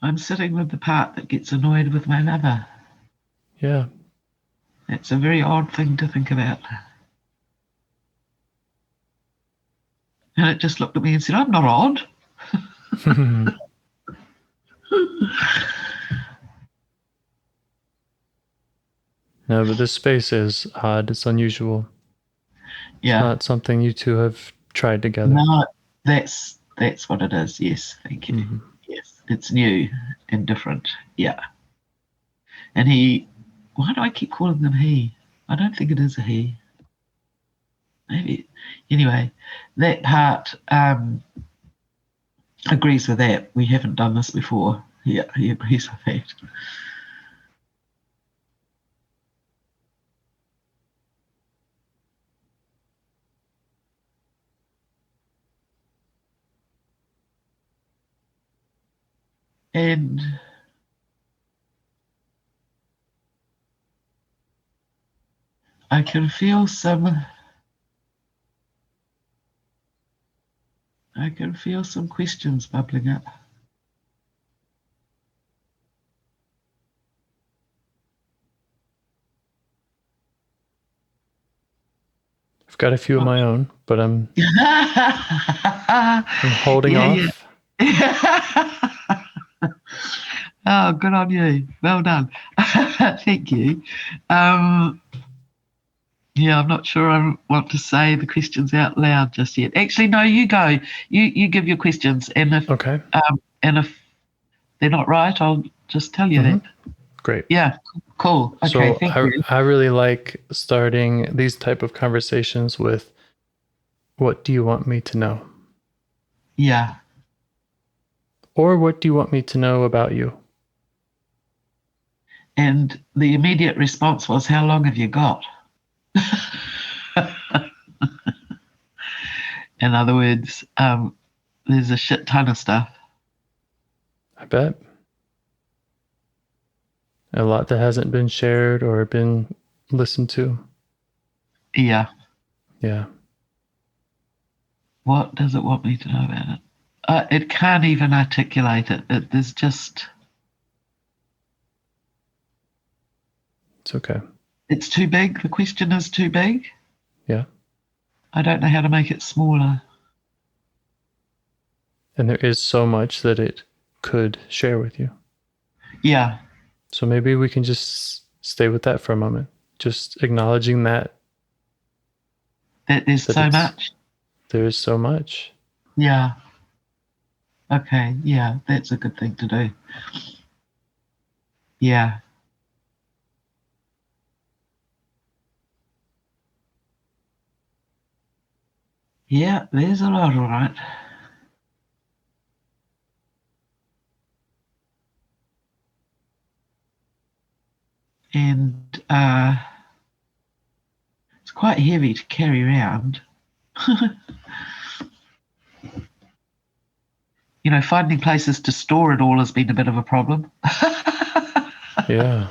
E: I'm sitting with the part that gets annoyed with my lover.
D: Yeah.
E: It's a very odd thing to think about. And it just looked at me and said, I'm not odd.
D: No, but this space is odd. It's unusual.
E: Yeah.
D: It's not something you two have tried together.
E: No, that's what it is. Yes, thank you. Mm-hmm. Yes, it's new and different. Yeah. And why do I keep calling them he? I don't think it is a he. Anyway, that part agrees with that. We haven't done this before. Yeah, he agrees with that. And I can feel some questions bubbling up.
D: I've got a few of my own, but I'm holding off.
E: Yeah. Oh, good on you. Well done. Thank you. Yeah, I'm not sure I want to say the questions out loud just yet. Actually, no, you go. You give your questions, and if they're not right, I'll just tell you that.
D: Great.
E: Yeah, cool. Okay,
D: so
E: thank you.
D: I really like starting these type of conversations with, what do you want me to know?
E: Yeah.
D: Or what do you want me to know about you?
E: And the immediate response was, how long have you got? In other words, there's a shit ton of stuff.
D: I bet. A lot that hasn't been shared or been listened to.
E: Yeah.
D: Yeah.
E: What does it want me to know about it? It can't even articulate it. There's just...
D: It's okay.
E: It's too big. The question is too big.
D: Yeah.
E: I don't know how to make it smaller.
D: And there is so much that it could share with you.
E: Yeah.
D: So maybe we can just stay with that for a moment. Just acknowledging that.
E: That there's so much.
D: There is so much.
E: Yeah. Okay. Yeah, that's a good thing to do. Yeah. Yeah, there's a lot, all right. And it's quite heavy to carry around. You know, finding places to store it all has been a bit of a problem.
D: Yeah.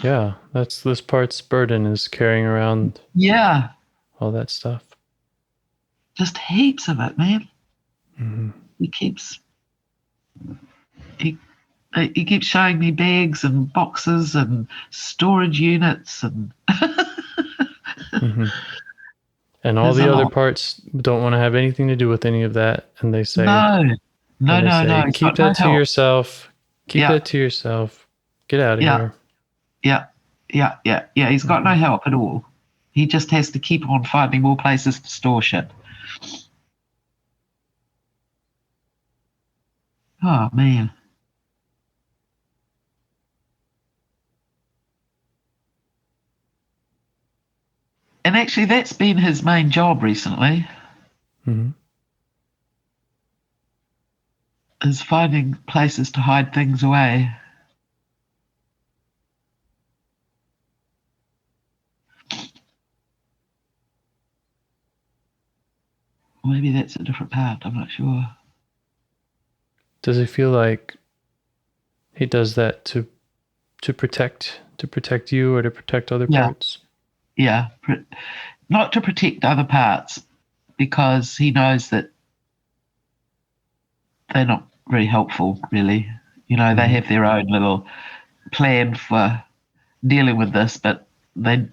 D: Yeah, that's this part's burden, is carrying around all that stuff.
E: Just heaps of it, man.
D: Mm-hmm.
E: He keeps showing me bags and boxes and storage units and
D: Mm-hmm. And all the other parts don't want to have anything to do with any of that, and they say
E: no.
D: Keep that to yourself. Keep that to yourself. Get out of here.
E: Yeah. He's got no help at all. He just has to keep on finding more places to store shit. Oh, man. And actually, that's been his main job recently.
D: Mm-hmm.
E: Is finding places to hide things away. Maybe that's a different part. I'm not sure.
D: Does he feel like he does that to protect you or to protect other parts?
E: Yeah, not to protect other parts, because he knows that they're not very helpful, really. You know, they have their own little plan for dealing with this, but they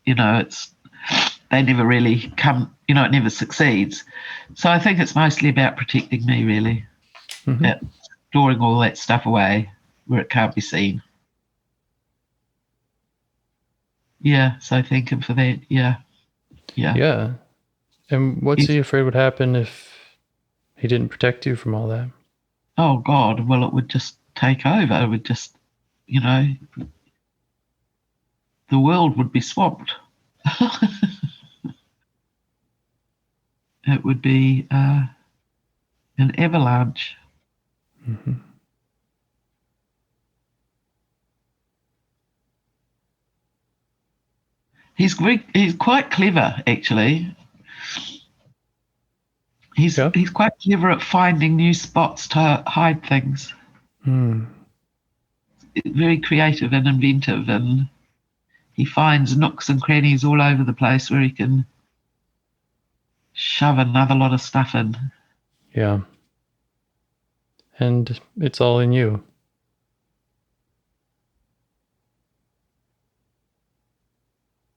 E: never really come. You know, it never succeeds. So I think it's mostly about protecting me, really. About storing all that stuff away where it can't be seen. Yeah, so thank him for that. Yeah.
D: And what's he afraid would happen if he didn't protect you from all that?
E: Oh, God. Well, it would just take over. It would just, the world would be swamped. it would be an avalanche.
D: Mm-hmm.
E: He's quite clever, actually. He's quite clever at finding new spots to hide things. Very creative and inventive, and he finds nooks and crannies all over the place where he can shove another lot of stuff in.
D: Yeah. And it's all in you.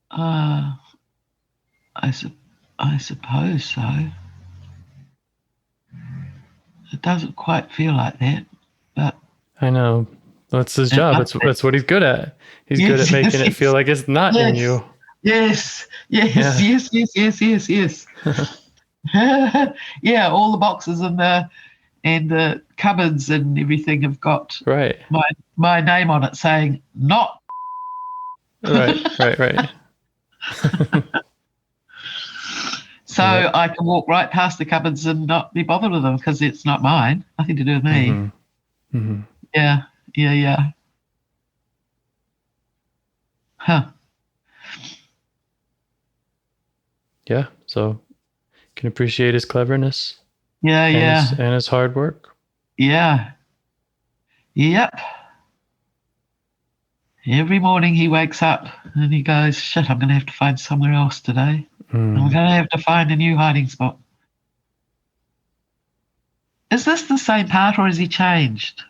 E: I suppose so. It doesn't quite feel like that, but
D: I know. That's his job. That's what he's good at. He's good at making it feel like it's not in you.
E: Yes.
D: Yeah.
E: Yeah, all the boxes and the cupboards and everything have got my name on it saying not.
D: Right.
E: So I can walk right past the cupboards and not be bothered with them because it's not mine. Nothing to do with me.
D: Mm-hmm. Mm-hmm.
E: Yeah. Huh.
D: Yeah. So can appreciate his cleverness.
E: Yeah.
D: And his hard work.
E: Yeah. Yep. Every morning he wakes up and he goes, shit, I'm going to have to find somewhere else today. I'm going to have to find a new hiding spot. Is this the same part or has he changed?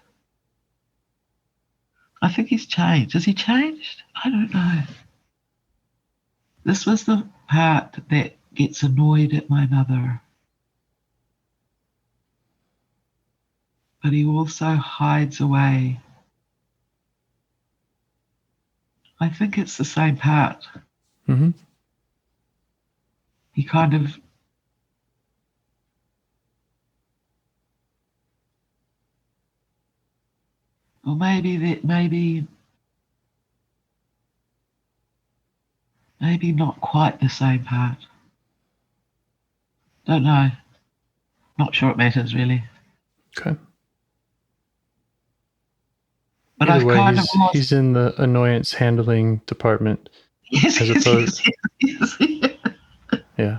E: I think he's changed. Has he changed? I don't know. This was the part that gets annoyed at my mother. But he also hides away. I think it's the same part.
D: Mm-hmm.
E: He kind of... Or maybe not quite the same part. Don't know. Not sure it matters, really.
D: Okay.
E: But
D: either way, he's in the annoyance handling department.
E: Yes.
D: Yeah.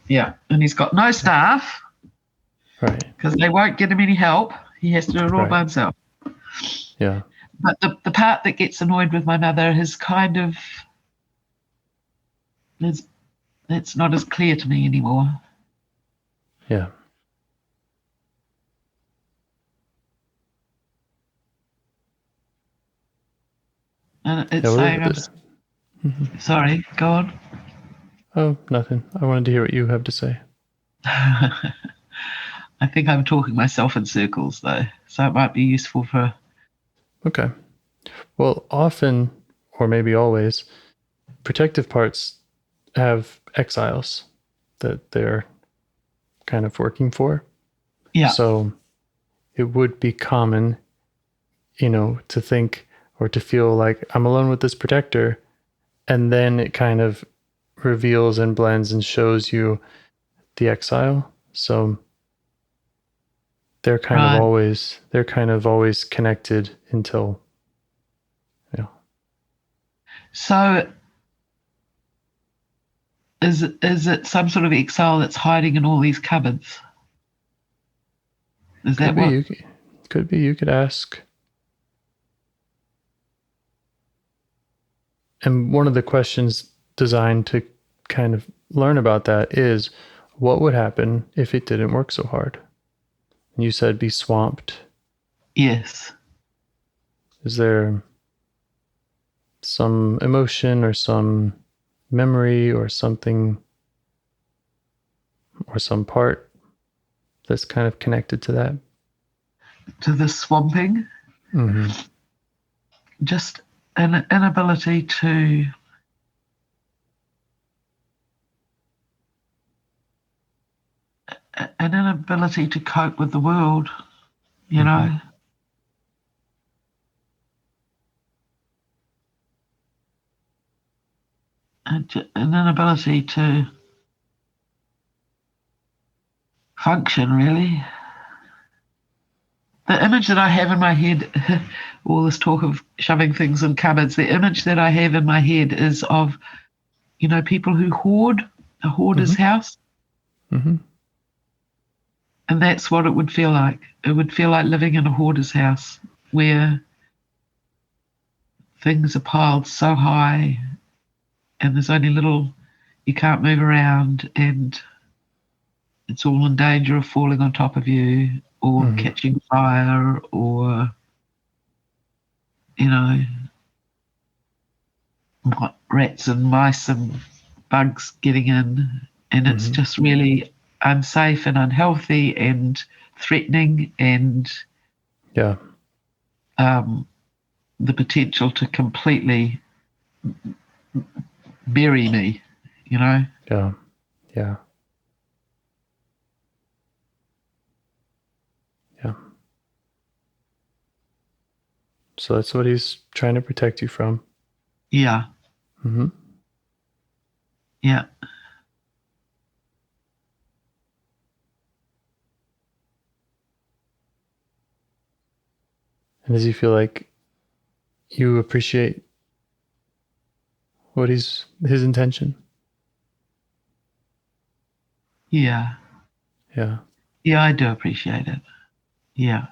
E: Yeah, and he's got no staff.
D: Right.
E: Because they won't get him any help. He has to do it all by himself.
D: Yeah.
E: But the part that gets annoyed with my mother is kind of... It's not as clear to me anymore.
D: Yeah.
E: And it's saying... Sorry, go on.
D: Oh, nothing. I wanted to hear what you have to say.
E: I think I'm talking myself in circles, though, so it might be useful for...
D: Okay. Well, often, or maybe always, protective parts have exiles that they're kind of working for.
E: Yeah.
D: So it would be common, to think or to feel like I'm alone with this protector, and then it kind of reveals and blends and shows you the exile. So they're kind of always connected until,
E: So is it some sort of exile that's hiding in all these cupboards? Is that what?
D: Could be. You could ask. And one of the questions designed to kind of learn about that is, what would happen if it didn't work so hard? And you said be swamped.
E: Yes.
D: Is there some emotion or some memory or something or some part that's kind of connected to that?
E: To the swamping?
D: Mm-hmm.
E: Just an inability to... An inability to cope with the world, know? An inability to function, really. The image that I have in my head, all this talk of shoving things in cupboards, the image that I have in my head is of, people who hoard, a hoarder's house.
D: Mm-hmm.
E: And that's what it would feel like. It would feel like living in a hoarder's house where things are piled so high and there's only little, you can't move around, and it's all in danger of falling on top of you or catching fire or, rats and mice and bugs getting in. And it's just really unsafe and unhealthy and threatening, and
D: yeah,
E: the potential to completely bury me,
D: Yeah. So that's what he's trying to protect you from.
E: Yeah.
D: Mm-hmm.
E: Yeah.
D: And does he feel like you appreciate what his intention?
E: Yeah.
D: Yeah.
E: Yeah, I do appreciate it. Yeah.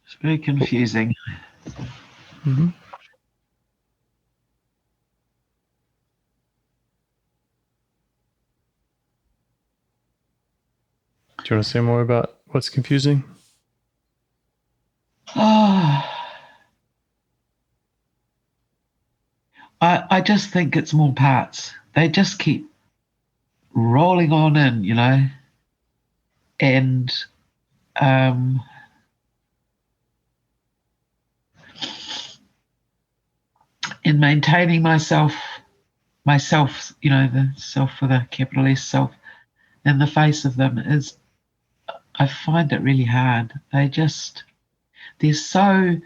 E: It's very confusing.
D: Mm-hmm. Do you want to say more about what's confusing?
E: Oh, I just think it's more parts. They just keep rolling on in, and in maintaining myself, the self with a capital S, self, in the face of them I find it really hard. They're so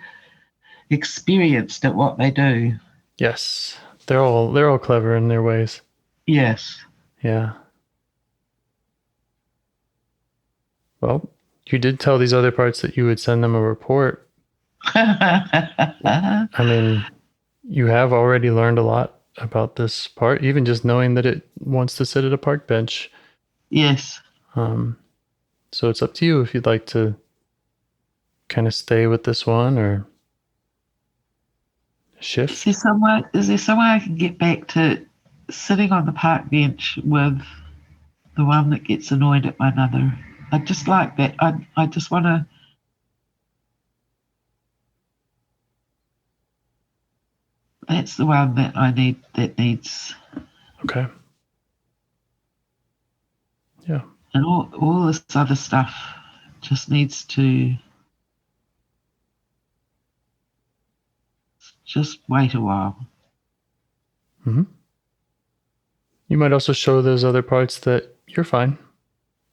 E: experienced at what they do.
D: Yes. They're all clever in their ways.
E: Yes.
D: Yeah. Well, you did tell these other parts that you would send them a report. I mean, you have already learned a lot about this part, even just knowing that it wants to sit at a park bench.
E: Yes.
D: So it's up to you if you'd like to kind of stay with this one or shift.
E: Is there some way I can get back to sitting on the park bench with the one that gets annoyed at my mother? I just like that. I just want to. That's the one that I need. That needs.
D: Okay. Yeah.
E: And all this other stuff just needs to just wait a while.
D: Mm-hmm. You might also show those other parts that you're fine.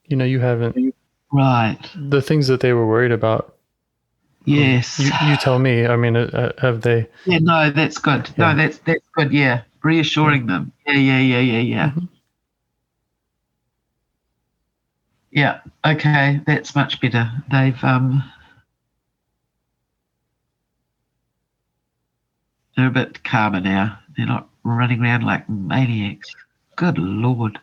D: You haven't.
E: Right.
D: The things that they were worried about.
E: Yes.
D: You tell me. I mean, have they?
E: Yeah. No, that's good.
D: Yeah.
E: No, that's good. Yeah. Reassuring them. Yeah.
D: Mm-hmm.
E: Yeah. Okay. That's much better. They're a bit calmer now. They're not running around like maniacs. Good Lord.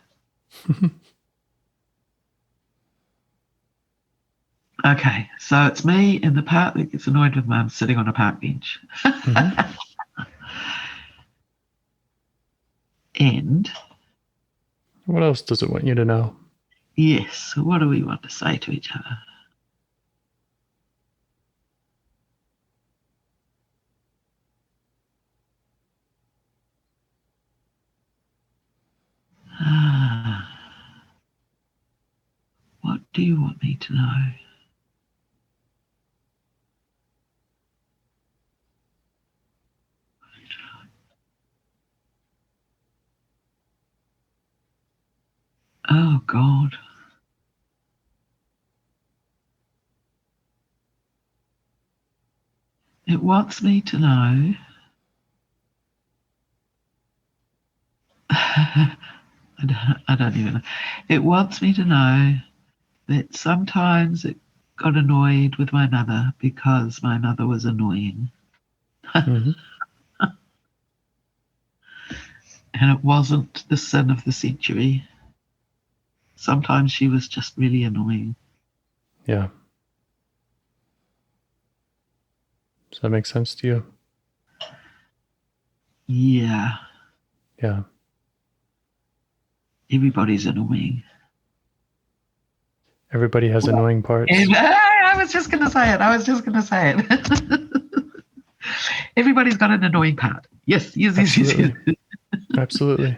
E: Okay, so it's me in the park that gets annoyed with Mum sitting on a park bench.
D: Mm-hmm.
E: And
D: what else does it want you to know?
E: yes, what do we want to say to each other? What do you want me to know? Oh, God. It wants me to know. I don't even know. It wants me to know that sometimes it got annoyed with my mother because my mother was annoying.
D: Mm-hmm.
E: And it wasn't the sin of the century. Sometimes she was just really annoying.
D: Yeah. Does that make sense to you?
E: Yeah.
D: Yeah. Everybody's
E: annoying.
D: Everybody has annoying parts.
E: And, I was just going to say it. Everybody's got an annoying part. Yes.
D: Absolutely. Absolutely.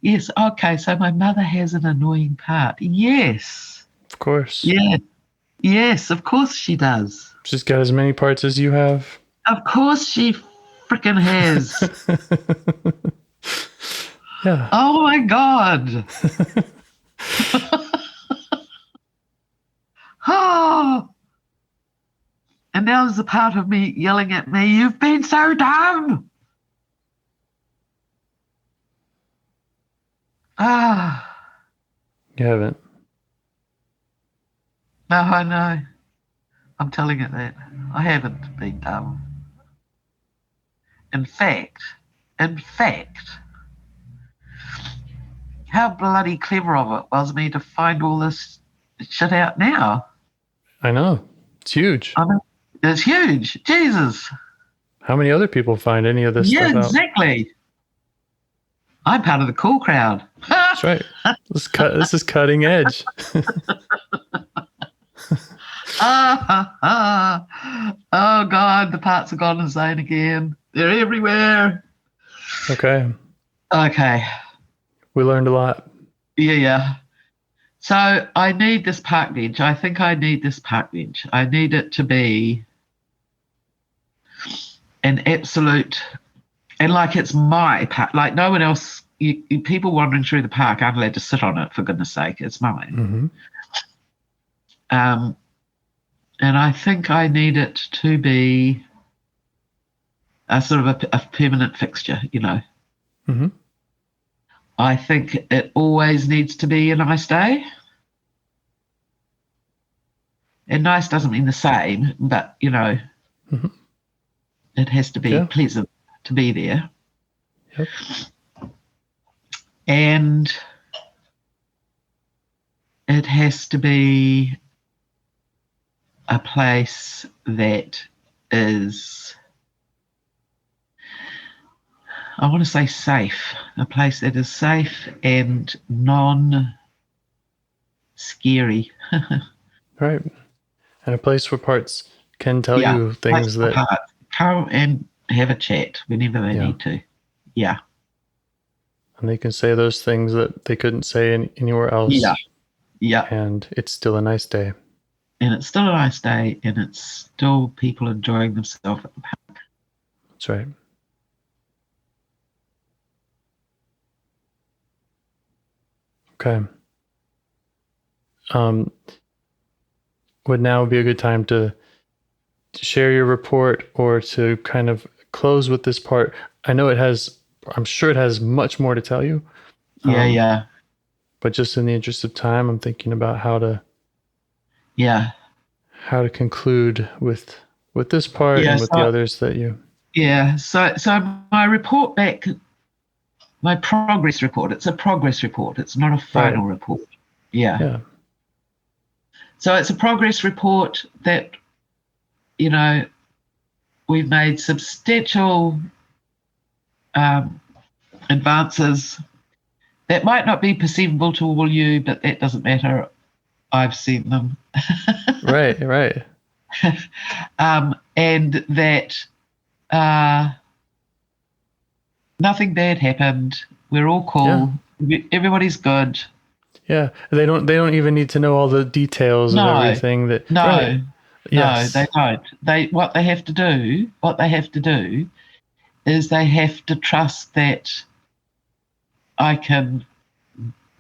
E: Yes. Okay. So my mother has an annoying part. Yes.
D: Of course.
E: Yeah. Yes. Of course she does.
D: She's got as many parts as you have.
E: Of course she freaking has.
D: Yeah.
E: Oh my God. Oh. And now there's a part of me yelling at me, "You've been so dumb." Ah.
D: You haven't.
E: No, I know. I'm telling it that. I haven't been dumb. In fact, how bloody clever of it was me to find all this shit out now.
D: I know. It's huge.
E: I mean, it's huge. Jesus.
D: How many other people find any of this stuff out?
E: Yeah, exactly. I'm part of the cool crowd.
D: That's right. This is cutting edge.
E: Oh, God, the parts are gone insane again. They're everywhere.
D: Okay. We learned a lot.
E: Yeah. So I need this park bench. I think I need this park bench. I need it to be an absolute, and like it's my park, like no one else, people wandering through the park aren't allowed to sit on it, for goodness sake. It's mine.
D: Mm-hmm.
E: And I think I need it to be a sort of a permanent fixture, you know.
D: Mm-hmm.
E: I think it always needs to be a nice day. And nice doesn't mean the same, but, you know, it has to be pleasant to be there.
D: Yep.
E: And it has to be a place that is, I want to say safe, a place that is safe and non-scary.
D: Right. And a place where parts can tell you things that...
E: Come and have a chat whenever they need to. Yeah.
D: And they can say those things that they couldn't say anywhere else.
E: Yeah.
D: And it's still a nice day.
E: And it's still a nice day, and it's still people enjoying themselves at the park.
D: That's right. Okay. Would now be a good time to share your report or to kind of close with this part? I'm sure it has much more to tell you.
E: Yeah.
D: But just in the interest of time, I'm thinking about how to conclude with this part and with the others that you...
E: Yeah. So my report back, my progress report, it's a progress report. It's not a final report. Yeah. So it's a progress report that, you know, we've made substantial advances that might not be perceivable to all you, but that doesn't matter. I've seen them.
D: Right.
E: And that nothing bad happened. We're all cool. Yeah. Everybody's good.
D: Yeah, they don't even need to know all the details of everything. They don't.
E: What they have to do is they have to trust that I can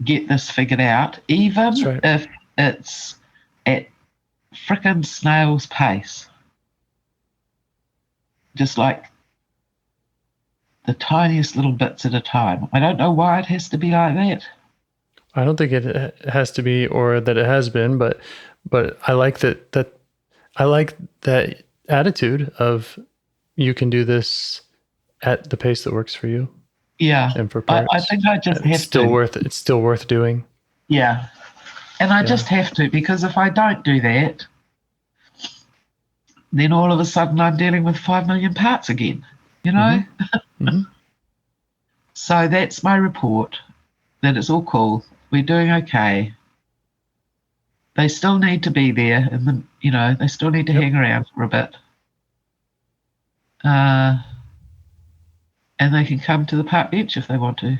E: get this figured out, even if it's at frickin' snail's pace. Just like the tiniest little bits at a time. I don't know why it has to be like that.
D: I don't think it has to be, or that it has been, but I like that I like that attitude of you can do this at the pace that works for you.
E: Yeah.
D: And for parts.
E: I think I just have
D: It's still worth doing.
E: Yeah. And I just have to, because if I don't do that, then all of a sudden I'm dealing with 5 million parts again, you know?
D: Mm-hmm.
E: So that's my report, that it's all cool. We're doing okay. They still need to be there, and they still need to hang around for a bit. And they can come to the park bench if they want to.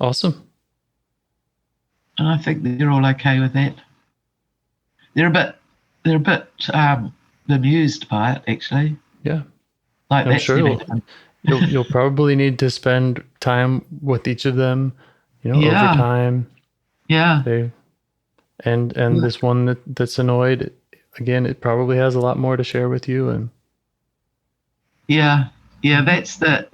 D: Awesome.
E: And I think they're all okay with that. They're a bit bemused by it, actually.
D: Yeah.
E: Like
D: I'm sure you'll probably need to spend time with each of them, over time.
E: Yeah.
D: And this one that's annoyed, again, it probably has a lot more to share with you. And
E: yeah, that's the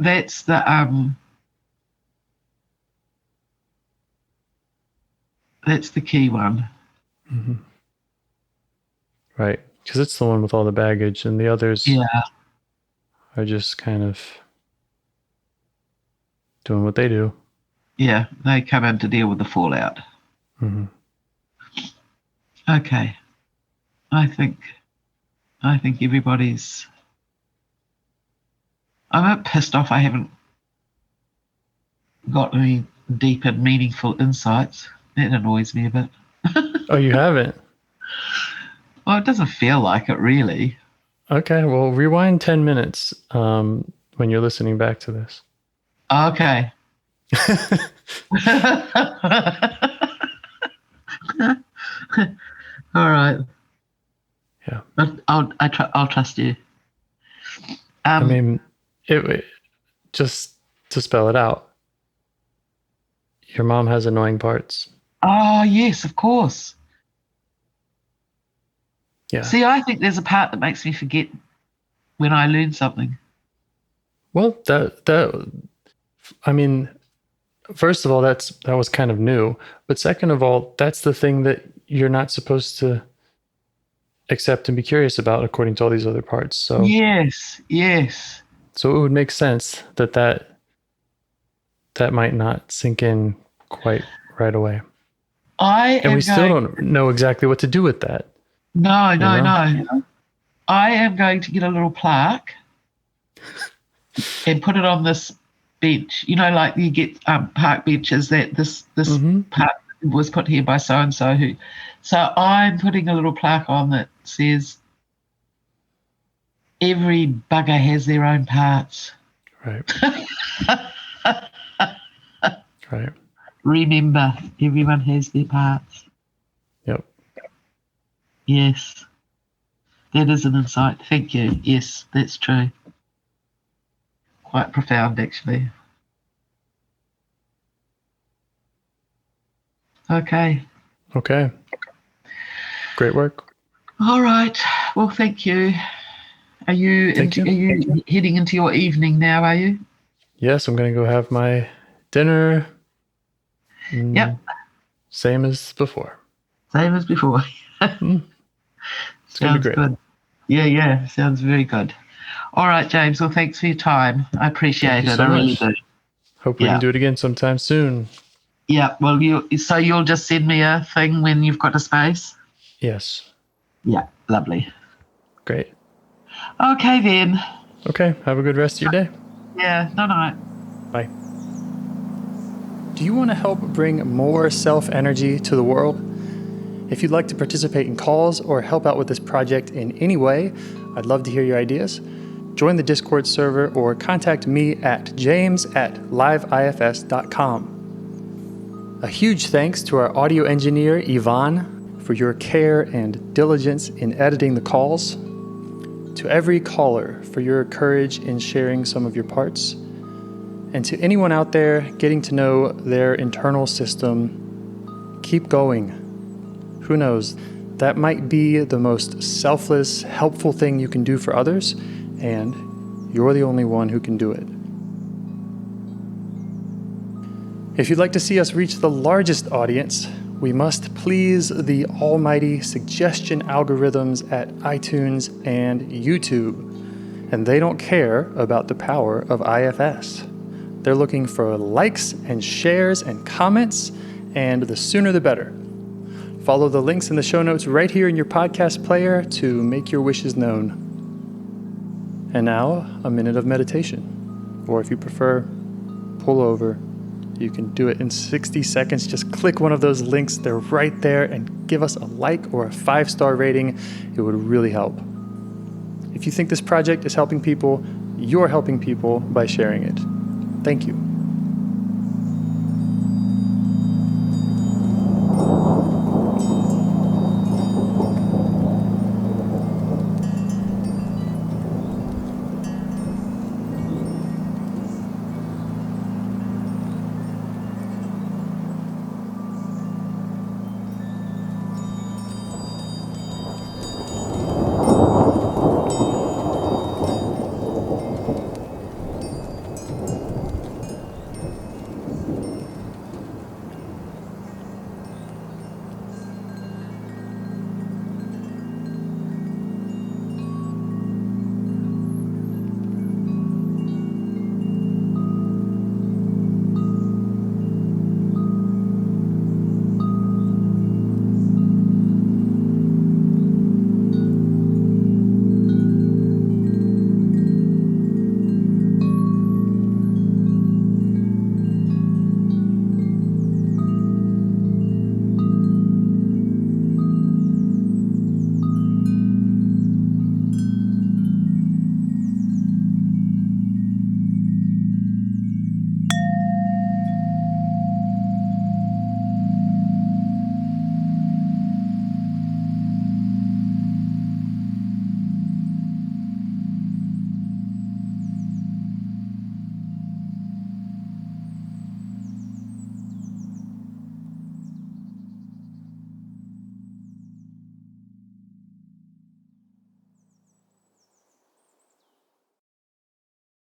E: key one.
D: Mm-hmm. Right, because it's the one with all the baggage, and the others are just kind of doing what they do.
E: Yeah, they come in to deal with the fallout.
D: Mm-hmm.
E: Okay, I think everybody's. I'm a bit pissed off I haven't got any deep and meaningful insights. That annoys me a bit.
D: Oh, you haven't?
E: Well, it doesn't feel like it, really.
D: Okay, well, rewind 10 minutes when you're listening back to this.
E: Okay. All right.
D: Yeah.
E: I'll trust you.
D: I mean, just to spell it out, your mom has annoying parts.
E: Oh, yes, of course.
D: Yeah.
E: See, I think there's a part that makes me forget when I learn something.
D: Well, I mean, first of all, that was kind of new. But second of all, that's the thing that you're not supposed to accept and be curious about, according to all these other parts. So
E: yes.
D: So it would make sense that might not sink in quite right away. We still don't know exactly what to do with that.
E: No. I am going to get a little plaque and put it on this bench. Like you get park benches that this park was put here by so and so. So I'm putting a little plaque on that says, "Every bugger has their own parts."
D: Right. Right.
E: Remember, everyone has their parts.
D: Yep.
E: Yes. That is an insight. Thank you. Yes, that's true. Quite profound, actually. Okay.
D: Great work.
E: All right. Well, thank you. Are you heading into your evening now, are you?
D: Yes, I'm going to go have my dinner.
E: Yep.
D: Same as before.
E: It's going to be great. Good. Yeah. Sounds very good. All right, James. Well, thanks for your time. I appreciate it. I really do.
D: Hope we can do it again sometime soon.
E: Yeah. Well, you'll just send me a thing when you've got a space?
D: Yes.
E: Yeah. Lovely.
D: Great.
E: Okay, then.
D: Okay. Have a good rest of your day.
E: Yeah. Night.
D: Bye. Do you want to help bring more self-energy to the world? If you'd like to participate in calls or help out with this project in any way, I'd love to hear your ideas. Join the Discord server or contact me at james@liveifs.com. A huge thanks to our audio engineer, Yvonne, for your care and diligence in editing the calls. To every caller for your courage in sharing some of your parts. And to anyone out there getting to know their internal system, keep going. Who knows? That might be the most selfless, helpful thing you can do for others, and you're the only one who can do it. If you'd like to see us reach the largest audience, we must please the almighty suggestion algorithms at iTunes and YouTube. And they don't care about the power of IFS. They're looking for likes and shares and comments, and the sooner the better. Follow the links in the show notes right here in your podcast player to make your wishes known. And now, a minute of meditation. Or if you prefer, pull over. You can do it in 60 seconds. Just click one of those links. They're right there, and give us a like or a 5-star rating. It would really help. If you think this project is helping people, you're helping people by sharing it. Thank you.